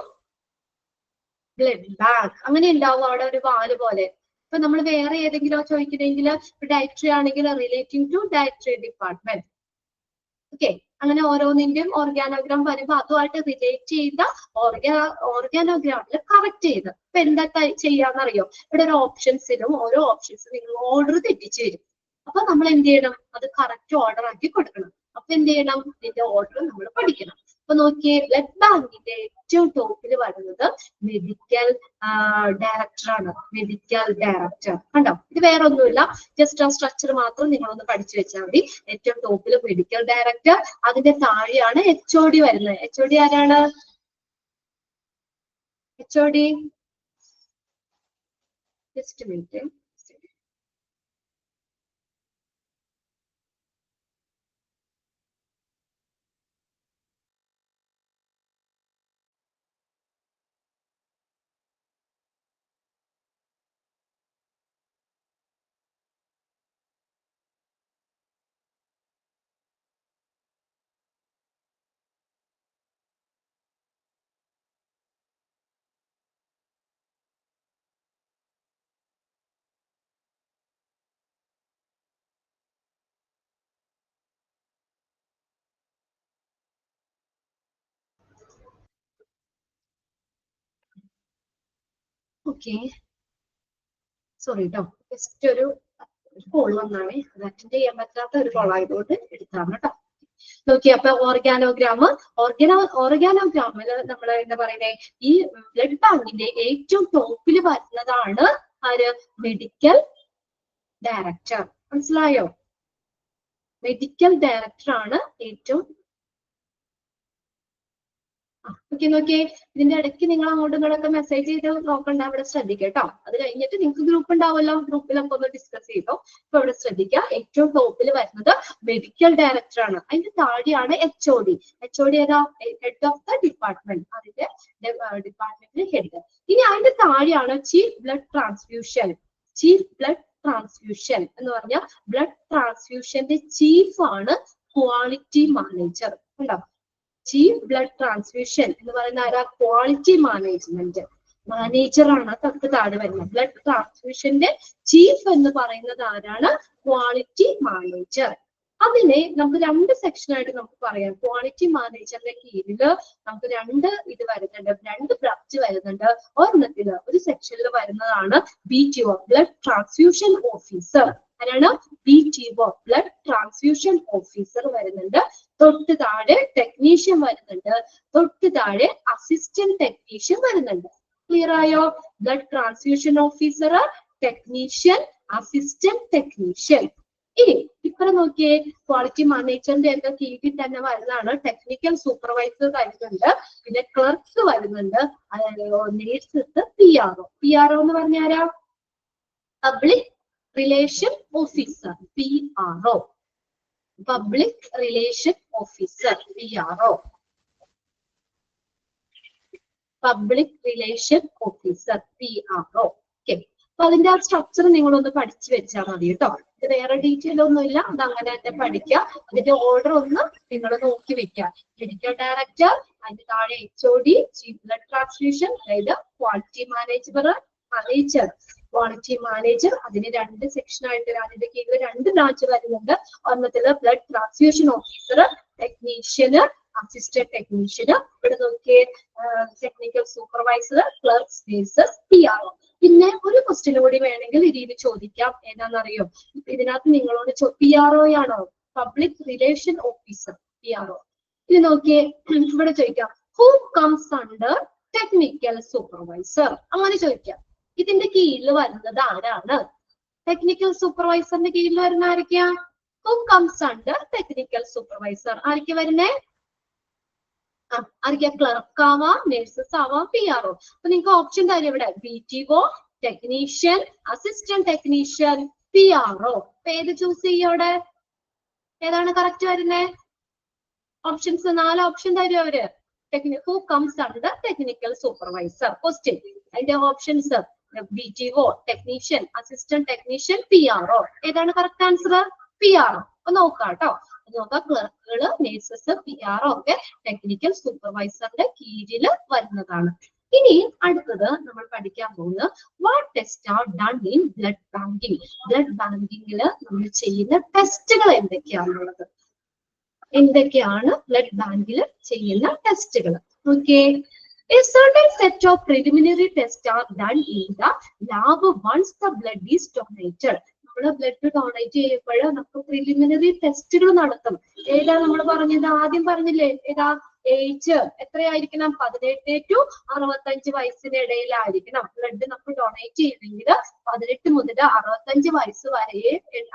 [SPEAKER 1] blood bank? അങ്ങനെ ഉണ്ടാവും അവിടെ ഒരു വാല് പോലെ. ഇപ്പൊ നമ്മൾ വേറെ ഏതെങ്കിലും ചോദിക്കണമെങ്കിൽ ഡയറക്ടറി ആണെങ്കിൽ relating to directory department. Okay, അങ്ങനെ ഓരോന്നിന്റെയും ഓർഗാനോഗ്രാം വരുമ്പോ അതുമായിട്ട് റിലേറ്റ് ചെയ്ത ഓർഗാനോഗ്രാമിൽ കറക്റ്റ് ചെയ്ത് ഇപ്പൊ എന്താ ചെയ്യാന്നറിയോ? ഇവിടെ ഒരു ഓപ്ഷൻസിലും ഓരോ ഓപ്ഷൻസും നിങ്ങൾ ഓർഡർ തെറ്റിച്ച് വരും. അപ്പൊ നമ്മൾ എന്ത് ചെയ്യണം? അത് കറക്റ്റ് ഓർഡർ ആക്കി കൊടുക്കണം. അപ്പൊ എന്ത് ചെയ്യണം? ഇതിന്റെ ഓർഡർ നമ്മൾ പഠിക്കണം. അപ്പൊ നോക്കിയേ, ബ്ലഡ് ബാങ്കിന്റെ ഏറ്റവും ടോപ്പിൽ വരുന്നത് മെഡിക്കൽ ഡയറക്ടർ ആണ്. മെഡിക്കൽ ഡയറക്ടർ കണ്ടോ? ഇത് വേറെ ഒന്നുമില്ല, ജസ്റ്റ് ആ സ്ട്രക്ചർ മാത്രം നിങ്ങളൊന്ന് പഠിച്ചു വെച്ചാൽ മതി. ഏറ്റവും ടോപ്പിൽ മെഡിക്കൽ ഡയറക്ടർ, അതിന്റെ താഴെയാണ് HOD വരുന്നത്. HOD ആരാണ്? HOD just minute. Okay, sorry കേട്ടോ, ജസ്റ്റ് ഒരു കോൾ വന്നാണേ, അത് അറ്റൻഡ് ചെയ്യാൻ പറ്റാത്ത ഒരു കോൾ ആയതുകൊണ്ട് എടുത്താണ് കേട്ടോ. നോക്കി അപ്പൊ ഓർഗാനോഗ്രാമില് നമ്മൾ എന്താ പറയുന്നത്, ഈ ബ്ലഡ് ബാങ്കിന്റെ ഏറ്റവും ടോപ്പിൽ വരുന്നതാണ് ആര്? Medical director. മനസ്സിലായോ? മെഡിക്കൽ ഡയറക്ടർ ആണ് ഏറ്റവും. ഓക്കെ നോക്കിയേ, ഇതിന്റെ ഇടയ്ക്ക് നിങ്ങൾ അങ്ങോട്ടും ഇങ്ങോട്ടൊക്കെ മെസ്സേജ് ചെയ്ത് നോക്കണ്ട, അവിടെ ശ്രദ്ധിക്കുക കേട്ടോ. അത് കഴിഞ്ഞിട്ട് നിങ്ങൾക്ക് ഗ്രൂപ്പ് ഉണ്ടാവുമല്ലോ, ഗ്രൂപ്പിലൊക്കെ ഒന്ന് ഡിസ്കസ് ചെയ്തോ. ഇപ്പൊ ഇവിടെ ശ്രദ്ധിക്കുക, ഏറ്റവും ടോപ്പിൽ വരുന്നത് മെഡിക്കൽ ഡയറക്ടർ ആണ്. അതിന്റെ താഴെയാണ് HOD. HOD ഏതാ? ഹെഡ് ഓഫ് ദ ഡിപ്പാർട്ട്മെന്റ്, അതിന്റെ ഡിപ്പാർട്ട്മെന്റിന്റെ ഹെഡ്. ഇനി അതിന്റെ താഴെയാണ് chief blood transfusion. Chief blood transfusion എന്ന് പറഞ്ഞാൽ ബ്ലഡ് ട്രാൻസ്ഫ്യൂഷന്റെ ചീഫ് ആണ് ക്വാളിറ്റി മാനേജർ. ഉണ്ടോ? ചീഫ് ബ്ലഡ് ട്രാൻസ്ഫ്യൂഷൻ എന്ന് പറയുന്ന ആരാ? ക്വാളിറ്റി മാനേജ്മെന്റ് മാനേജറാണ് തൊട്ട് താഴെ വരുന്നത്. ബ്ലഡ് ട്രാൻസ്ഫ്യൂഷന്റെ ചീഫ് എന്ന് പറയുന്നത് ആരാണ്? Quality manager. അതിനെ നമുക്ക് രണ്ട് സെക്ഷനായിട്ട് നമുക്ക് പറയാം. ക്വാളിറ്റി മാനേജറിന്റെ കീഴില് നമുക്ക് രണ്ട് ഇത് വരുന്നുണ്ട്, രണ്ട് ബ്രാഞ്ച് വരുന്നുണ്ട്. ഒരെണ്ണത്തില് ഒരു സെക്ഷനിൽ വരുന്നതാണ് BTO, ബ്ലഡ് ട്രാൻസ്ഫ്യൂഷൻ ഓഫീസർ. ആരാണ്? BTO, ബ്ലഡ് ട്രാൻസ്ഫ്യൂഷൻ ഓഫീസർ വരുന്നുണ്ട്. തൊട്ട് താഴെ ടെക്നീഷ്യൻ വരുന്നുണ്ട്. തൊട്ട് താഴെ അസിസ്റ്റന്റ് ടെക്നീഷ്യൻ വരുന്നുണ്ട്. ക്ലിയർ ആയോ? Blood transfusion officer, technician, assistant technician. ഇനി ഇപ്പറ നോക്കിയേ, ക്വാളിറ്റി മാനേജറിന്റെ ഒക്കെ കീഴിൽ തന്നെ വരുന്നതാണ് ടെക്നിക്കൽ സൂപ്പർവൈസർ വരുന്നുണ്ട്, പിന്നെ ക്ലർക്ക് വരുന്നുണ്ട്, നേഴ്സസ്, PRO എന്ന് പറഞ്ഞാരാ? Public relation officer, PRO. Public relation officer, PRO. Public relation officer, PRO. Okay, അപ്പൊ അതിന്റെ ആ സ്ട്രക്ചർ നിങ്ങളൊന്ന് പഠിച്ചു വെച്ചാൽ മതി കേട്ടോ. ഇത് വേറെ ഡീറ്റെയിൽ ഒന്നുമില്ല, അത് അങ്ങനെ തന്നെ പഠിക്കുക. അതിന്റെ ഓർഡർ ഒന്ന് നിങ്ങൾ നോക്കി വെക്കുക. മെഡിക്കൽ ഡയറക്ടർ, അതിന്റെ താഴെ HOD, ചീഫ് ബ്ലഡ് ട്രാൻസ്ഫ്യൂഷൻ, അതായത് ക്വാളിറ്റി മാനേജർ, ക്വാളിറ്റി മാനേജർ. അതിന് രണ്ട് സെക്ഷൻ ആയിട്ട് അതിന്റെ കീഴിൽ രണ്ട് ബ്രാഞ്ച് വരുന്നുണ്ട്. ഒരെണ്ണത്തില് ബ്ലഡ് ട്രാൻസ്ഫ്യൂഷൻ ഓഫീസർ, ടെക്നീഷ്യന്, അസിസ്റ്റന്റ് ടെക്നീഷ്യന്. ഇവിടെ നോക്കിയേ, technical supervisor, clerks, nurses, PRO. പിന്നെ ഒരു ക്വസ്റ്റ്യൻ കൂടി വേണമെങ്കിൽ ഇതിൽ ചോദിക്കാം. ഏതാണെന്നറിയോ? ഇതിനകത്ത് നിങ്ങളോട് PRO ആണോ? Public relation officer, PRO. ഇത് നോക്കിയേ, ഇവിടെ ചോദിക്കാം who comes under technical supervisor, അങ്ങനെ ചോദിക്കാം. ഇതിന്റെ കീഴിൽ വരുന്നത് ആരാണ്? ടെക്നിക്കൽ സൂപ്പർവൈസറിന്റെ കീഴിൽ വരുന്ന ആരൊക്കെയാ? Who comes under technical supervisor. ആരൊക്കെ വരുന്നേ? ആരൊക്കെയാ? ക്ലർക്ക് ആവാം, നേഴ്സസ് ആവാം, PRO. അപ്പൊ നിങ്ങൾക്ക് ഓപ്ഷൻ തരും ഇവിടെ, BTO, technician, assistant technician, PRO. അപ്പൊ ഏത് ചൂസ് ചെയ്യും? അവിടെ ഏതാണ് കറക്റ്റ് വരുന്നേ? ഓപ്ഷൻസ് 4 ഓപ്ഷൻ തരും അവര്. Who comes under technical supervisor. Question അതിന്റെ options BTO, technician, assistant technician, PRO. ഏതാണ് കറക്റ്റ് ആൻസർ? PRO. അപ്പൊ നോക്കാം കേട്ടോ. നോക്കാം, ക്ലർക്കുകള്, നേഴ്സസ്, PRO ഒക്കെ ടെക്നിക്കൽ സൂപ്പർവൈസറിന്റെ കീഴിൽ വരുന്നതാണ്. ഇനി അടുത്തത് നമ്മൾ പഠിക്കാൻ പോകുന്നത് what test are done in blood banking. Blood ബാങ്കിങ്ങില് നമ്മൾ ചെയ്യുന്ന ടെസ്റ്റുകൾ എന്തൊക്കെയാണുള്ളത്? എന്തൊക്കെയാണ് ബ്ലഡ് ബാങ്കിൽ ചെയ്യുന്ന ടെസ്റ്റുകൾ? Okay, a certain set of preliminary tests are done in the lab once the blood is donated. നമ്മള് ബ്ലഡ് ഡൊണേറ്റ് ചെയ്യുമ്പോൾ നമുക്ക് പ്രിലിമിനറി ടെസ്റ്റുകൾ നടത്തും. ഏതാ നമ്മൾ പറഞ്ഞത്? ആദ്യം പറഞ്ഞില്ലേ, ഏതാ? ഏജ് എത്രയായിരിക്കണം? 18 to 65 വയസ്സിന് ഇടയിലായിരിക്കണം. ബ്ലഡ് നമുക്ക് ഡൊണേറ്റ് ചെയ്യണമെങ്കിൽ 18 മുതൽ 65 വയസ്സ് വരെ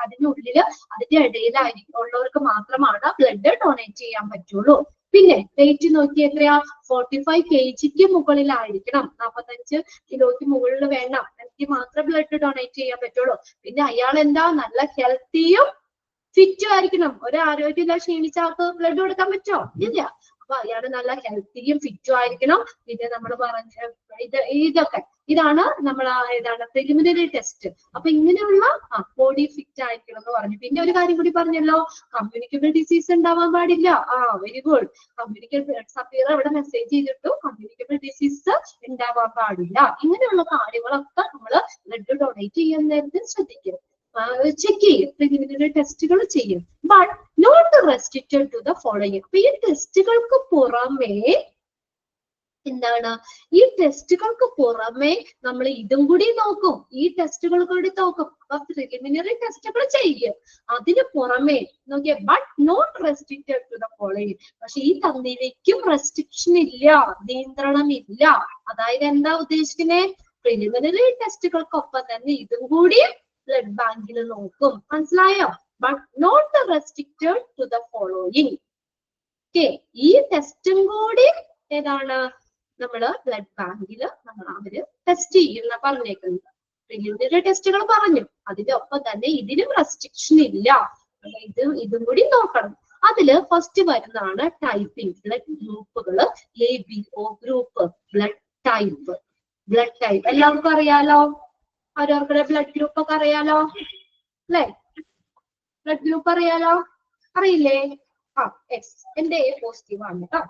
[SPEAKER 1] അതിനുള്ളില് അതിന്റെ ഇടയിലായിരിക്കും മാത്രമാണ് ബ്ലഡ് ഡൊണേറ്റ് ചെയ്യാൻ പറ്റുള്ളൂ. പിന്നെ വെയിറ്റ് നോക്കി എത്രയാ? 45 kg മുകളിലായിരിക്കണം. 45 കിലോയ്ക്ക് മുകളിൽ വേണം, എനിക്ക് മാത്രമേ ബ്ലഡ് ഡൊണേറ്റ് ചെയ്യാൻ പറ്റുള്ളൂ. പിന്നെ അയാൾ എന്താ? നല്ല ഹെൽത്തിയും ഫിറ്റും ആയിരിക്കണം. ഒരു ആരോഗ്യമില്ല ക്ഷീണിച്ച ആൾക്ക് ബ്ലഡ് കൊടുക്കാൻ പറ്റുമോ? ഇല്ല. അപ്പൊ അയാൾ നല്ല ഹെൽത്തിയും ഫിറ്റും ആയിരിക്കണം. പിന്നെ നമ്മൾ പറഞ്ഞ ഇതാണ് നമ്മൾ ഏതാണ് പ്രിലിമിനറി ടെസ്റ്റ്. അപ്പൊ ഇങ്ങനെയുള്ള ബോഡി ഫിറ്റ് ആയിരിക്കണം എന്ന് പറഞ്ഞു. പിന്നെ ഒരു കാര്യം കൂടി പറഞ്ഞല്ലോ, കമ്മ്യൂണിക്കബിൾ ഡിസീസ് ഉണ്ടാവാൻ പാടില്ല. Very good. കമ്മ്യൂണിക്കബിൾ സഫീറ ഇവിടെ മെസ്സേജ് ചെയ്തിട്ടു, കമ്മ്യൂണിക്കബിൾ ഡിസീസ് ഉണ്ടാവാൻ പാടില്ല. ഇങ്ങനെയുള്ള കാര്യങ്ങളൊക്കെ നമ്മൾ ബ്ലഡ് ഡൊണേറ്റ് ചെയ്യാൻ നേരത്തെ ശ്രദ്ധിക്കും, ചെക്ക് ചെയ്യും, പ്രിലിമിനറി ടെസ്റ്റുകൾ ചെയ്യും. But not restricted to the following. അപ്പൊ ഈ ടെസ്റ്റുകൾക്ക് പുറമേ എന്താണ് ഈ ടെസ്റ്റുകൾക്ക് പുറമെ നമ്മൾ ഇതും കൂടി നോക്കും, ഈ ടെസ്റ്റുകൾ കൂടി നോക്കും. അപ്പൊ പ്രിലിമിനറി ടെസ്റ്റുകൾ ചെയ്യും. അതിന് പുറമെ നോക്കിയേ, but not restricted to the following. പക്ഷെ ഈ തന്നിലേക്കും റെസ്ട്രിക്ഷൻ ഇല്ല, നിയന്ത്രണം ഇല്ല. അതായത് എന്താ ഉദ്ദേശിക്കുന്നത്? പ്രിലിമിനറി ടെസ്റ്റുകൾക്കൊപ്പം തന്നെ ഇതും കൂടി ബ്ലഡ് ബാങ്കിൽ നോക്കും. മനസ്സിലായോ? But not restricted to the following. Okay, ഈ ടെസ്റ്റും കൂടി ഏതാണ് നമ്മള് ബ്ലഡ് ബാങ്കിൽ അവര് ടെസ്റ്റ് ചെയ്യുന്ന പറഞ്ഞേക്കുന്നത്. പ്രിലിമിനറി ടെസ്റ്റുകൾ പറഞ്ഞു, അതിന്റെ ഒപ്പം തന്നെ ഇതിനും റെസ്ട്രിക്ഷൻ ഇല്ല, ഇതും കൂടി നോക്കണം. അതില് ഫസ്റ്റ് വരുന്നതാണ് ടൈപ്പിംഗ്. ബ്ലഡ് ഗ്രൂപ്പുകൾ ABO group, blood type. Blood type എല്ലാവർക്കും അറിയാലോ, ഓരോരുത്തരുടെ ബ്ലഡ് ഗ്രൂപ്പ് ഒക്കെ അറിയാലോ അല്ലെ? ബ്ലഡ് ഗ്രൂപ്പ് അറിയാലോ? അറിയില്ലേ? എസ്, എന്റെ A പോസിറ്റീവ് ആണ് കേട്ടോ.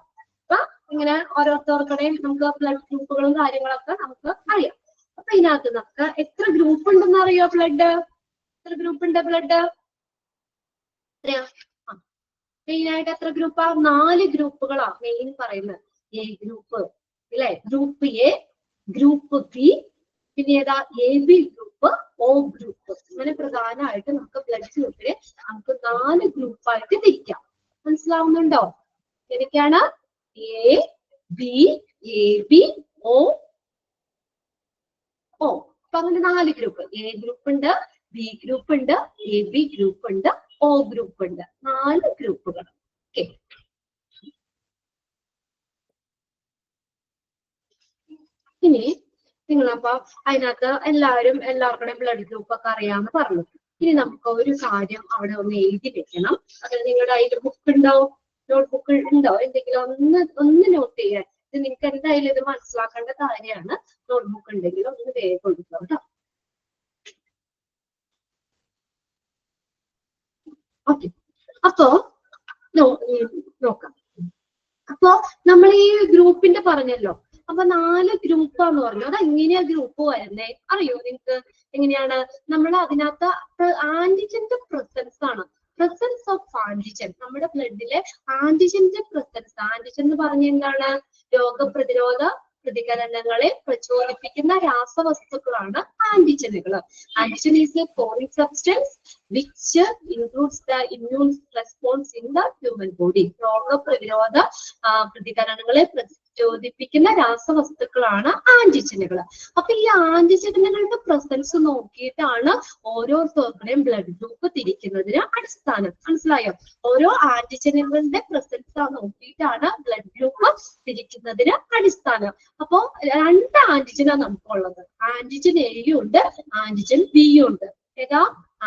[SPEAKER 1] അപ്പൊ ഇങ്ങനെ ഓരോരുത്തർക്കുടെയും നമുക്ക് ബ്ലഡ് ഗ്രൂപ്പുകളും കാര്യങ്ങളൊക്കെ നമുക്ക് അറിയാം. അപ്പൊ ഇതിനകത്ത് നമുക്ക് എത്ര ഗ്രൂപ്പ് ഉണ്ടെന്ന് അറിയോ? ബ്ലഡ് എത്ര ഗ്രൂപ്പ് ഉണ്ട്? ബ്ലഡ് മെയിൻ ആയിട്ട് എത്ര ഗ്രൂപ്പാ? 4 ഗ്രൂപ്പുകളാ മെയിൻ പറയുന്നത്. A ഗ്രൂപ്പ് അല്ലെ, ഗ്രൂപ്പ് A, ഗ്രൂപ്പ് B, പിന്നെ ഏതാ AB ഗ്രൂപ്പ്, O ഗ്രൂപ്പ്. അങ്ങനെ പ്രധാനമായിട്ട് നമുക്ക് ബ്ലഡ് ഗ്രൂപ്പിനെ നമുക്ക് 4 ഗ്രൂപ്പായിട്ട് തിരിക്കാം. മനസ്സിലാവുന്നുണ്ടോ? എനിക്കാണ് A, B, AB, O, O. അപ്പൊ അങ്ങനെ 4 ഗ്രൂപ്പ്. A ഗ്രൂപ്പ് ഉണ്ട്, B ഗ്രൂപ്പ് ഉണ്ട്, AB ഗ്രൂപ്പ് ഉണ്ട്, O ഗ്രൂപ്പ് ഉണ്ട്. 4 ഗ്രൂപ്പുകൾ. ഓക്കെ, ഇനി നിങ്ങളപ്പോ അതിനകത്ത് എല്ലാവർക്കും ബ്ലഡ് ഗ്രൂപ്പ് ഒക്കെ അറിയാമെന്ന് പറഞ്ഞു. ഇനി നമുക്ക് ഒരു കാര്യം അവിടെ ഒന്ന് എഴുതി വെക്കണം. അത് നിങ്ങളുടെ അതിൽ ബുക്ക് ഉണ്ടോ? നോട്ട് ബുക്ക് ഉണ്ടോ? എന്തെങ്കിലും ഒന്ന് നോട്ട് ചെയ്യാൻ. ഇത് നിങ്ങൾക്ക് എന്തായാലും ഇത് മനസ്സിലാക്കേണ്ട കാര്യമാണ്. നോട്ട് ബുക്ക് ഉണ്ടെങ്കിൽ ഒന്ന് വേഗം കൊടുക്കാം കേട്ടോ. ഓക്കെ, അപ്പോ നോക്കാം. അപ്പോ നമ്മൾ ഈ ഗ്രൂപ്പിന്റെ പറഞ്ഞല്ലോ, അപ്പൊ 4 ഗ്രൂപ്പാന്ന് പറഞ്ഞു. അത് എങ്ങനെയാ ഗ്രൂപ്പ് വരുന്നേ അറിയോ നിങ്ങൾക്ക്? എങ്ങനെയാണ്? നമ്മൾ അതിനകത്ത് ആന്റിജന്റെ പ്രസൻസ് ആണ്. പ്രസൻസ് ഓഫ് ആന്റിജൻ, നമ്മുടെ ബ്ലഡിലെ ആന്റിജന്റെ പ്രസൻസ്. ആന്റിജൻ എന്ന് പറഞ്ഞ എന്താണ്? രോഗപ്രതിരോധ പ്രതികരണങ്ങളെ പ്രചോദിപ്പിക്കുന്ന രാസവസ്തുക്കളാണ് ആന്റിജനുകൾ. Antigen is a foreign substance which includes the immune response in the human body. രോഗപ്രതിരോധ പ്രതികരണങ്ങളെ പ്രചോദിപ്പിക്കുന്ന രാസവസ്തുക്കളാണ് ആന്റിജനുകൾ. അപ്പൊ ഈ ആന്റിജനുകളുടെ പ്രസൻസ് നോക്കിയിട്ടാണ് ഓരോരുത്തരുടെയും ബ്ലഡ് ഗ്രൂപ്പ് തിരിക്കുന്നതിന് അടിസ്ഥാനം. മനസ്സിലായോ? ഓരോ ആന്റിജനുകളുടെ പ്രസൻസ് നോക്കിയിട്ടാണ് ബ്ലഡ് ഗ്രൂപ്പ് തിരിക്കുന്നതിന് അടിസ്ഥാനം. അപ്പോ 2 ആന്റിജനാണ് നമുക്കുള്ളത്. ആന്റിജൻ എയും ഉണ്ട്, ആന്റിജൻ ബിയും ഉണ്ട്. ഏതാ?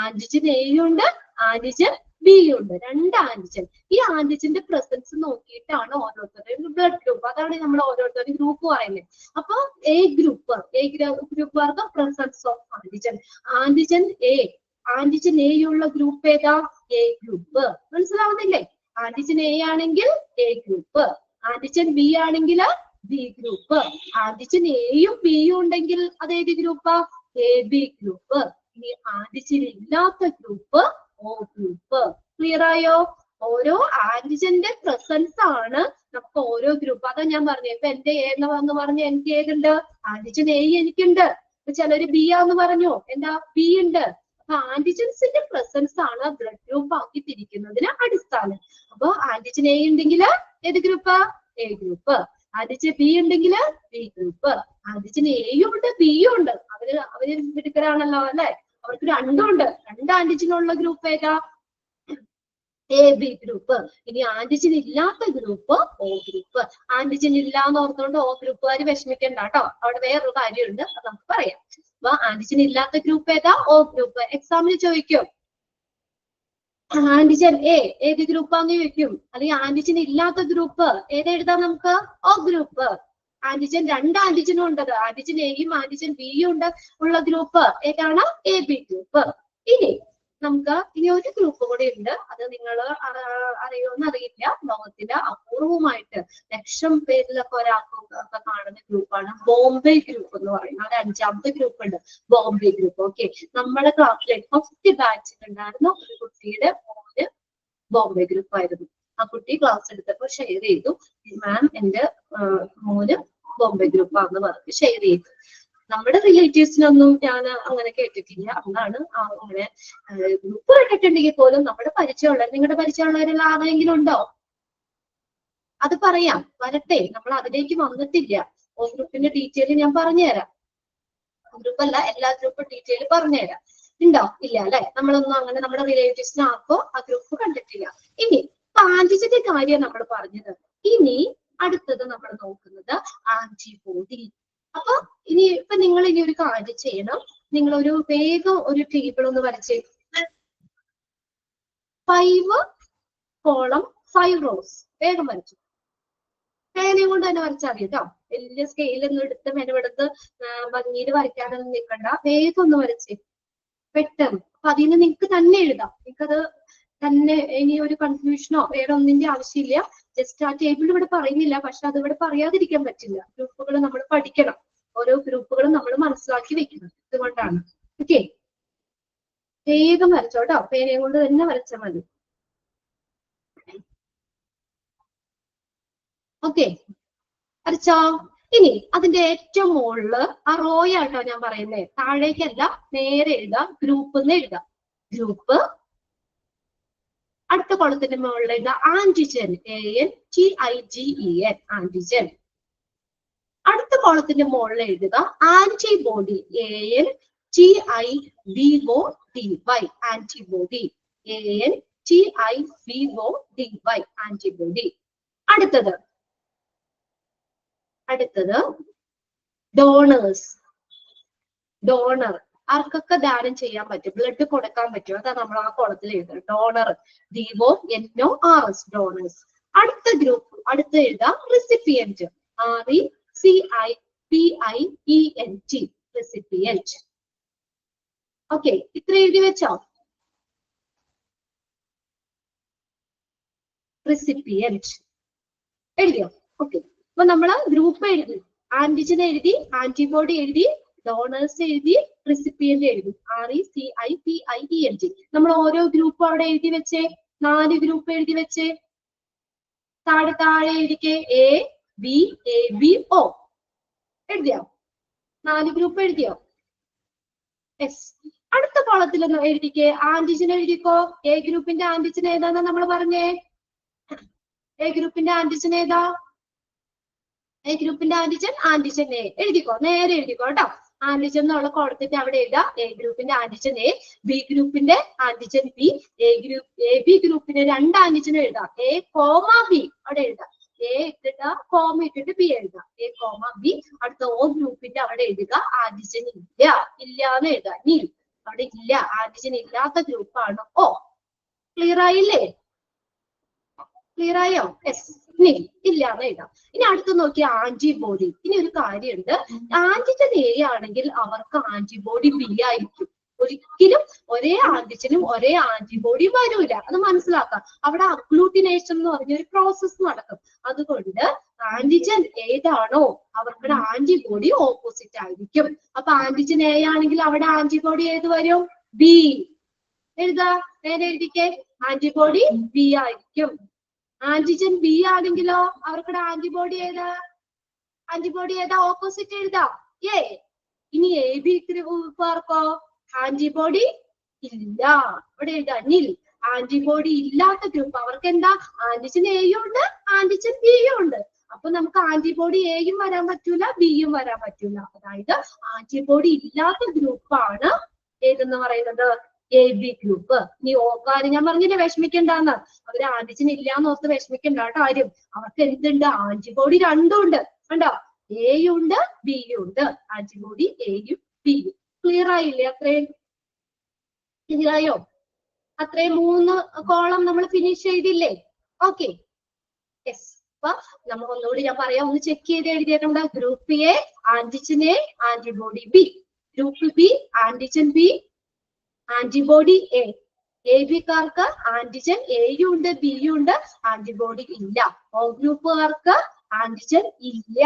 [SPEAKER 1] ആന്റിജൻ എയും ഉണ്ട്, ആന്റിജൻ ബിയും ഉണ്ട്. 2 ആന്റിജൻ. ഈ ആന്റിജന്റെ പ്രസൻസ് നോക്കിയിട്ടാണ് ഓരോരുത്തരുടെയും ബ്ലഡ് ഗ്രൂപ്പ്. അതാണ് നമ്മൾ ഓരോരുത്തരുടെയും ഗ്രൂപ്പ് പറയുന്നത്. അപ്പൊ A ഗ്രൂപ്പുകാർക്ക് presence of antigen. Antigen A, antigen A ഉള്ള ഗ്രൂപ്പ് ഏതാ? A group. മനസ്സിലാവുന്നില്ലേ? ആന്റിജൻ എ ആണെങ്കിൽ A ഗ്രൂപ്പ്, ആന്റിജൻ ബി ആണെങ്കിൽ B ഗ്രൂപ്പ്. ആന്റിജൻ എയും ബിയും ഉണ്ടെങ്കിൽ അതേത് ഗ്രൂപ്പാ? AB group. ഇനി ആന്റിജൻ ഇല്ലാത്ത ഗ്രൂപ്പ് O ഗ്രൂപ്പ്. ക്ലിയർ ആയോ? ഓരോ ആന്റിജന്റെ പ്രസൻസ് ആണ് നമുക്ക് ഓരോ ഗ്രൂപ്പ്. അതാ ഞാൻ പറഞ്ഞു. ഇപ്പൊ എന്റെ A എന്ന് പറഞ്ഞ് എനിക്ക് ഏതുണ്ട്? ആന്റിജൻ A എനിക്കുണ്ട്. ചിലര് B ആന്ന് പറഞ്ഞു. എന്താ? B ഉണ്ട്. അപ്പൊ ആന്റിജൻസിന്റെ പ്രസൻസ് ആണ് ബ്ലഡ് ഗ്രൂപ്പ് ആക്കി തിരിക്കുന്നതിന് അടിസ്ഥാനം. അപ്പൊ ആന്റിജൻ A ഉണ്ടെങ്കിൽ ഏത് ഗ്രൂപ്പാ? A group. ആന്റിജൻ B ഉണ്ടെങ്കിൽ B ഗ്രൂപ്പ്. ആന്റിജൻ എയും ഉണ്ട്, ബിയും ഉണ്ട്. അവര് മിടുക്കരാണല്ലോ അല്ലെ? അവർക്ക് 2 ഉണ്ട്. 2 ആന്റിജനുള്ള ഗ്രൂപ്പ് ഏതാ? AB group. ഇനി ആന്റിജൻ ഇല്ലാത്ത ഗ്രൂപ്പ് O ഗ്രൂപ്പ്. ആന്റിജൻ ഇല്ലാന്ന് ഓർത്തുകൊണ്ട് O ഗ്രൂപ്പുകാർ വിഷമിക്കണ്ട കേട്ടോ. അവിടെ വേറൊരു കാര്യമുണ്ട്, അത് നമുക്ക് പറയാം. അപ്പൊ ആന്റിജൻ ഇല്ലാത്ത ഗ്രൂപ്പ് ഏതാ? O group. എക്സാമിന് ചോദിക്കും, ആന്റിജൻ എ ഏത് ഗ്രൂപ്പാന്ന് ചോദിക്കും. അല്ലെങ്കിൽ ആന്റിജൻ ഇല്ലാത്ത ഗ്രൂപ്പ് ഏതെഴുതാം നമുക്ക്? O group. ആന്റിജൻ 2 ആന്റിജനും ഉണ്ട്. ആന്റിജൻ എയും ആന്റിജൻ ബിയും ഉണ്ട് ഉള്ള ഗ്രൂപ്പ് ഏതാണ്? AB group. ഇനി ഒരു ഗ്രൂപ്പ് കൂടി ഉണ്ട്. അത് നിങ്ങൾ അറിയുമെന്ന് അറിയില്ല. ലോകത്തിലെ അപൂർവമായിട്ട് 1,00,000 പേരിലൊക്കെ ഒരാൾക്കൊക്കെ കാണുന്ന ഗ്രൂപ്പാണ് ബോംബെ ഗ്രൂപ്പ് എന്ന് പറയുന്നത്. അത് 5ാമത്തെ ഗ്രൂപ്പ് ഉണ്ട്, ബോംബെ ഗ്രൂപ്പ്. ഓക്കെ, നമ്മുടെ ക്ലാസ്സിലെ ഫസ്റ്റ് ബാച്ചിൽ ഉണ്ടായിരുന്ന ഒരു കുട്ടിയുടെ മോന് ബോംബെ ഗ്രൂപ്പ് ആയിരുന്നു. ആ കുട്ടി ക്ലാസ് എടുത്തപ്പോൾ ഷെയർ ചെയ്തു, മാം എന്റെ മോന് ബോംബെ ഗ്രൂപ്പ് ആണെന്ന് പറഞ്ഞ് ഷെയർ ചെയ്തു. നമ്മുടെ റിലേറ്റീവ്സിനൊന്നും ഞാൻ അങ്ങനെ കേട്ടിട്ടില്ല. അതാണ് അങ്ങനെ ഗ്രൂപ്പ് കേട്ടിട്ടുണ്ടെങ്കിൽ പോലും നമ്മുടെ പരിചയമുള്ള, നിങ്ങളുടെ പരിചയമുള്ളവരുള്ള ആരെങ്കിലും ഉണ്ടോ? അത് പറയാം, വരട്ടെ. നമ്മൾ അതിലേക്ക് വന്നിട്ടില്ല. ഓ ഗ്രൂപ്പിന്റെ ഡീറ്റെയിൽ ഞാൻ പറഞ്ഞുതരാം. ഗ്രൂപ്പ് അല്ല, എല്ലാ ഗ്രൂപ്പും ഡീറ്റെയിൽ പറഞ്ഞുതരാം. ഉണ്ടോ? ഇല്ല അല്ലെ? നമ്മളൊന്നും അങ്ങനെ നമ്മുടെ റിലേറ്റീവ്സിനാർക്കോ ആ ഗ്രൂപ്പ് കണ്ടിട്ടില്ല. ഇനി ആന്റിജന്റെ കാര്യം നമ്മൾ പറഞ്ഞത്. ഇനി അടുത്തത് നമ്മൾ നോക്കുന്നത് ആന്റിബോഡി. അപ്പൊ ഇപ്പൊ നിങ്ങൾ ഇനി ഒരു കാര്യം ചെയ്യണം. നിങ്ങളൊരു വേഗം ഒരു ടേബിൾ ഒന്ന് വരച്ചേ. 5 കോളം 5 റോസ് വേഗം വരച്ചു. പേനയും കൊണ്ട് തന്നെ വരച്ചാൽ മതി കേട്ടോ. വലിയ സ്കെയിലൊന്നും എടുത്ത് മെനവെടുത്ത് ഭംഗിയിൽ വരയ്ക്കാനൊന്നും നിൽക്കണ്ട. വേഗം ഒന്ന് വരച്ചേ പെട്ടെന്ന്. അപ്പൊ അതിന് നിങ്ങൾക്ക് തന്നെ എഴുതാം. നിങ്ങൾക്കത് തന്നെ ഇനി ഒരു കൺഫ്യൂഷനോ വേറെ ഒന്നിന്റെ ആവശ്യമില്ല. ജസ്റ്റ് ആ ടേബിൾ ഇവിടെ പറയുന്നില്ല, പക്ഷെ അത് ഇവിടെ പറയാതിരിക്കാൻ പറ്റില്ല. ഗ്രൂപ്പുകൾ നമ്മൾ പഠിക്കണം. ഓരോ ഗ്രൂപ്പുകളും നമ്മൾ മനസ്സിലാക്കി വെക്കണം. അതുകൊണ്ടാണ്. ഓക്കെ, വേഗം വരച്ചോട്ടോ. പേനയും കൊണ്ട് തന്നെ വരച്ചാൽ മതി. ഓക്കെ, വരച്ചോ. ഇനി അതിന്റെ ഏറ്റവും മുകളില് ആ റോയാട്ടോ ഞാൻ പറയുന്നേ, താഴേക്കല്ല, നേരെ എഴുതാം. ഗ്രൂപ്പ് എന്ന് എഴുതാം. ഗ്രൂപ്പ്. അടുത്ത കോളത്തിന്റെ മുകളിൽ എഴുതാം ആന്റിജൻ. ANTIGEN antigen. അടുത്ത കോളത്തിന്റെ മുകളിൽ എഴുതുക antibody. ANTIBODY antibody. ANTIBODY antibody. അടുത്തത് ഡോണേഴ്സ്. ഡോണർ, ആർക്കൊക്കെ ദാനം ചെയ്യാൻ പറ്റും, ബ്ലഡ് കൊടുക്കാൻ പറ്റും, അതാ നമ്മൾ ആ കോളത്തിൽ എഴുതുന്നത്. ഡോണർ. DONORS donors. അടുത്ത ഗ്രൂപ്പ് അടുത്ത് എഴുതാം റെസിപ്പിയന്റ്. RECIPIENT recipient. ഓക്കെ, ഇത്ര എഴുതി വെച്ചോ? റെസിപ്പിയന്റ് എഴുതിയോ? ഓക്കെ, അപ്പൊ നമ്മള് ഗ്രൂപ്പ് എഴുതി, ആന്റിജൻ എഴുതി, ആന്റിബോഡി എഴുതി, ഡോണേഴ്സ് എഴുതി, റെസിപ്പിയന്റ് എഴുതി. RECIPIENT. നമ്മൾ ഓരോ ഗ്രൂപ്പും അവിടെ എഴുതി വെച്ചേ. 4 ഗ്രൂപ്പ് എഴുതി വെച്ചേ. താഴെ എഴുതിക്കേ. ABABO എഴുതിയോ? 4 ഗ്രൂപ്പ് എഴുതിയോ? യെസ്. അടുത്ത കോളത്തിൽ എഴുതിക്കേ. ആന്റിജൻ എഴുതിക്കോ. എ ഗ്രൂപ്പിന്റെ ആന്റിജൻ ഏതാന്നാ നമ്മൾ പറഞ്ഞേ? എ ഗ്രൂപ്പിന്റെ ആന്റിജൻ ഏതാ? എ ഗ്രൂപ്പിന്റെ ആന്റിജൻ A എഴുതിക്കോ. നേരെ എഴുതിക്കോ കേട്ടോ. ആന്റിജൻ എന്നുള്ള കോളത്തിന്റെ അവിടെ എഴുതാം എ ഗ്രൂപ്പിന്റെ ആന്റിജൻ A, ബി ഗ്രൂപ്പിന്റെ ആന്റിജൻ B, AB ഗ്രൂപ്പിന് 2 ആന്റിജൻ എഴുതാം. A,B അവിടെ എഴുതാം. A ഇട്ടിട്ട് കോമ ഇട്ടിട്ട് B എഴുതാം. A,B. അടുത്ത O ഗ്രൂപ്പിന്റെ അവിടെ എഴുതുക ആന്റിജൻ ഇല്ല എന്ന് എഴുതാം. നീൽ അവിടെ ഇല്ല, ആന്റിജൻ ഇല്ലാത്ത ഗ്രൂപ്പാണ് O. ക്ലിയർ ആയില്ലേ? ക്ലിയർ ആയോ? യെസ്. ഇല്ല എന്ന് എഴുതാം. ഇനി അടുത്ത് നോക്കിയ ആന്റിബോഡി. ഇനി ഒരു കാര്യമുണ്ട്, ആന്റിജൻ A ആണെങ്കിൽ അവർക്ക് ആന്റിബോഡി B ആയിരിക്കും. ഒരിക്കലും ഒരേ ആന്റിജനും ഒരേ ആന്റിബോഡി വരൂല. അത് മനസ്സിലാക്കാം. അവിടെ അഗ്ലൂട്ടിനേഷൻ എന്ന് പറഞ്ഞൊരു പ്രോസസ് നടക്കും. അതുകൊണ്ട് ആന്റിജൻ ഏതാണോ അവർക്ക് ആന്റിബോഡി ഓപ്പോസിറ്റ് ആയിരിക്കും. അപ്പൊ ആന്റിജൻ A ആണെങ്കിൽ അവിടെ ആന്റിബോഡി ഏത് വരും? B എഴുതാ. നേരെ എഴുതിക്കേ. ആന്റിബോഡി B ആയിരിക്കും. ആന്റിജൻ B ആണെങ്കിലോ അവർക്കുടെ ആന്റിബോഡി ഏതാ ഓപ്പോസിറ്റ് എഴുതാം. A. ഇനി AB ഗ്രൂപ്പുകാർക്കോ ആന്റിബോഡി ഇല്ല, ഇവിടെ എഴുതാ. നിൽ. ആന്റിബോഡി ഇല്ലാത്ത ഗ്രൂപ്പ് അവർക്ക് എന്താ? ആന്റിജൻ Aയും ഉണ്ട്, ആന്റിജൻ Bയും ഉണ്ട്. അപ്പൊ നമുക്ക് ആന്റിബോഡി Aയും വരാൻ പറ്റൂല, Bയും വരാൻ പറ്റൂല. അതായത് ആന്റിബോഡി ഇല്ലാത്ത ഗ്രൂപ്പാണ് ഏതെന്ന് പറയുന്നത്? AB group. ഇനി ഓക്കാര് ഞാൻ പറഞ്ഞില്ലേ വിഷമിക്കണ്ടെന്ന്. അവര് ആന്റിജൻ ഇല്ലാന്ന് ഓർത്ത് വിഷമിക്കണ്ട കേട്ടോ ആരും. അവർക്ക് എന്തുണ്ട്? ആന്റിബോഡി 2 ഉണ്ട്. കണ്ടോ? Aയും ഉണ്ട്, Bയും ഉണ്ട്. ആന്റിബോഡി Aയും Bയും. ക്ലിയർ ആയില്ലേ? അത്രയും ക്ലിയർ ആയോ? അത്രയും 3 കോളം നമ്മൾ ഫിനിഷ് ചെയ്തില്ലേ? Okay, yes. അപ്പൊ നമ്മൾ ഒന്നുകൂടി ഞാൻ പറയാം, ഒന്ന് ചെക്ക് ചെയ്ത് എഴുതിയിട്ടുണ്ട്. Group A antigen A, antibody B. Group B antigen B, antibody A. AB കാർക്ക് ആന്റിജൻ Aയും ഉണ്ട്, Bയും ഉണ്ട്, ആന്റിബോഡി ഇല്ല. O ഗ്രൂപ്പുകാർക്ക് ആന്റിജൻ ഇല്ല.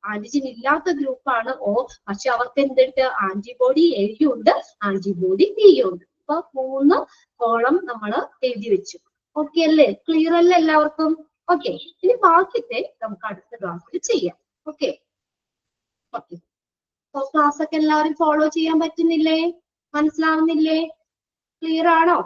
[SPEAKER 1] ആന്റിജൻ ഇല്ലാത്ത ഗ്രൂപ്പാണ് O. പക്ഷെ അവർക്ക് എന്തുണ്ട്? ആന്റിബോഡി Aയും ഉണ്ട്, ആന്റിബോഡി Bയും ഉണ്ട്. അപ്പൊ 3 കോളം നമ്മൾ എഴുതി വെച്ചു. ഓക്കെ അല്ലേ? ക്ലിയർ അല്ലേ എല്ലാവർക്കും? ഓക്കെ, ഇനി ബാക്കിത്തെ നമുക്ക് അടുത്ത ക്ലാസ്സിൽ ചെയ്യാം. ഓക്കെ. ഓക്കെ, അപ്പൊ ക്ലാസ് ഒക്കെ എല്ലാവരും ഫോളോ ചെയ്യാൻ പറ്റുന്നില്ലേ? മനസ്സിലാവുന്നില്ലേ? ക്ലിയർ ആണോ?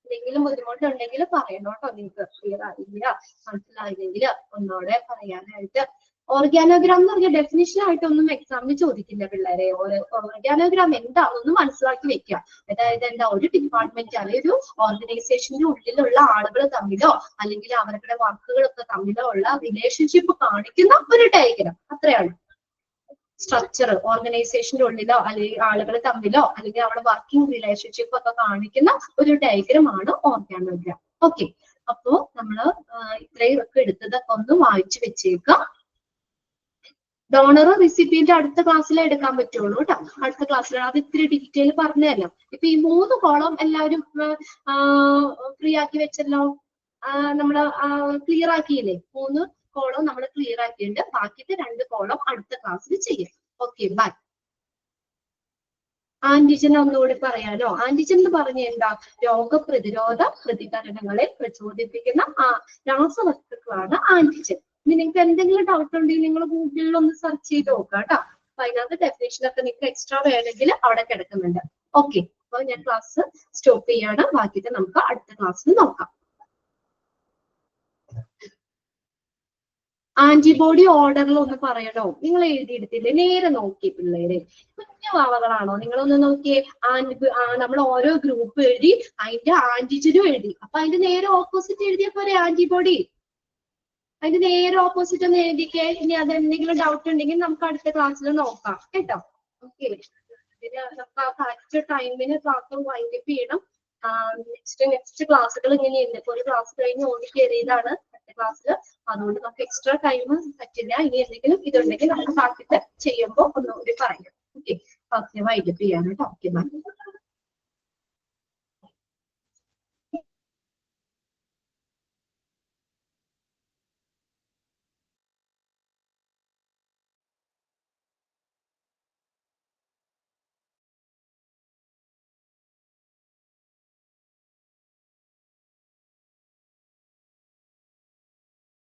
[SPEAKER 1] എന്തെങ്കിലും ബുദ്ധിമുട്ടുണ്ടെങ്കിൽ പറയണം കേട്ടോ. നിങ്ങൾക്ക് ക്ലിയർ ആയില്ല, മനസ്സിലായില്ലെങ്കിൽ ഒന്നോടെ പറയാനായിട്ട്. ഓർഗാനോഗ്രാം എന്ന് പറഞ്ഞ ഡെഫിനിഷൻ ആയിട്ടൊന്നും എക്സാമിന് ചോദിക്കില്ല പിള്ളേരെ. ഓർഗാനോഗ്രാം എന്താണെന്ന് മനസ്സിലാക്കി വെക്കുക. അതായത് എന്താ, ഒരു ഡിപ്പാർട്ട്മെന്റ് അല്ലെങ്കിൽ ഒരു ഓർഗനൈസേഷന്റെ ഉള്ളിലുള്ള ആളുകൾ തമ്മിലോ അല്ലെങ്കിൽ അവരുടെ വർക്കുകളൊക്കെ തമ്മിലോ ഉള്ള റിലേഷൻഷിപ്പ് കാണിക്കുന്ന ഒരു ഡയഗ്രാം, അത്രയാണ്. സ്ട്രക്ചർ ഓർഗനൈസേഷന്റെ ഉള്ളിലോ അല്ലെങ്കിൽ ആളുകൾ തമ്മിലോ അല്ലെങ്കിൽ അവിടെ വർക്കിംഗ് റിലേഷൻഷിപ്പ് ഒക്കെ കാണിക്കുന്ന ഒരു ഡയഗ്രാം ആണ് ഓർഗാനോഗ്രാം. ഓക്കെ, അപ്പോ നമ്മള് ഇത്രയും ഒക്കെ എടുത്തതൊക്കെ ഒന്ന് വായിച്ചു വെച്ചേക്കാം. ഡോണർ റെസിപ്പിന്റെ അടുത്ത ക്ലാസ്സിൽ എടുക്കാൻ പറ്റുള്ളൂ കേട്ടോ. അടുത്ത ക്ലാസ്സിൽ അത് ഇത്തിരി ഡീറ്റെയിൽ പറഞ്ഞു തരാം. ഇപ്പൊ ഈ 3 കോളം എല്ലാവരും ഫ്രീ ആക്കി വെച്ചല്ലോ, നമ്മള് ക്ലിയർ ആക്കിയില്ലേ? 3 കോളം നമ്മൾ ക്ലിയർ ആക്കിയിട്ടുണ്ട്. ബാക്കിത്തെ 2 കോളം അടുത്ത ക്ലാസ്സിൽ ചെയ്യാം. Okay, by. ആന്റിജൻ ഒന്നുകൂടി പറയാനോ? ആന്റിജൻ എന്ന് പറഞ്ഞ എന്താ? രോഗപ്രതിരോധ പ്രതികരണങ്ങളെ പ്രചോദിപ്പിക്കുന്ന രാസവസ്തുക്കളാണ് ആന്റിജൻ. ഇനി നിങ്ങൾക്ക് എന്തെങ്കിലും ഡൗട്ട് ഉണ്ടെങ്കിൽ നിങ്ങൾ ഗൂഗിളിൽ ഒന്ന് സെർച്ച് ചെയ്ത് നോക്കാം കേട്ടോ. അപ്പൊ അതിനകത്ത് ഡെഫിനേഷൻ ഒക്കെ നിങ്ങൾക്ക് എക്സ്ട്രാ വേണമെങ്കിൽ അവിടെ കിടക്കുന്നുണ്ട്. ഓക്കെ, അപ്പൊ ഞാൻ ക്ലാസ് സ്റ്റോപ്പ് ചെയ്യാണ്. ബാക്കിയിട്ട് നമുക്ക് അടുത്ത ക്ലാസ്സിൽ നോക്കാം. ആന്റിബോഡി ഓർഡറിൽ ഒന്ന് പറയണോ? നിങ്ങൾ എഴുതിയെടുത്തില്ലേ? നേരെ നോക്കി പിള്ളേരെ, കുഞ്ഞു വാവകളാണോ? നിങ്ങളൊന്ന് നോക്കിയേ. നമ്മൾ ഓരോ ഗ്രൂപ്പ് എഴുതി, അതിന്റെ ആന്റിജനും എഴുതി. അപ്പൊ അതിന്റെ നേരെ ഓപ്പോസിറ്റ് എഴുതിയ പോലെ ആന്റിബോഡി, അതിന്റെ നേരെ ഓപ്പോസിറ്റ് ഒന്ന് എഴുതിക്കേ. ഇനി അത് എന്തെങ്കിലും ഡൗട്ട് ഉണ്ടെങ്കിൽ നമുക്ക് അടുത്ത ക്ലാസ്സിൽ നോക്കാം കേട്ടോ. ഓക്കെ, പിന്നെ നമുക്ക് ആ കറക്റ്റ് ടൈമിന് ക്ലാസ് വൈൻഡപ്പ് ചെയ്യണം. നെക്സ്റ്റ് ക്ലാസ്സുകൾ ഇങ്ങനെയുണ്ട്. ഇപ്പൊ ഒരു ക്ലാസ് കഴിഞ്ഞ് ഓടി കയറിയതാണ് അടുത്ത ക്ലാസ്സിൽ. അതുകൊണ്ട് നമുക്ക് എക്സ്ട്രാ ടൈം പറ്റില്ല. ഇനി എന്തെങ്കിലും ഇതുണ്ടെങ്കിൽ നമുക്ക് ബാക്കിയിട്ട് ചെയ്യുമ്പോൾ ഒന്നുകൂടി പറയാം. ഓക്കെ, വൈൻഡപ്പ് ചെയ്യാൻ കേട്ടോ. Okay, by.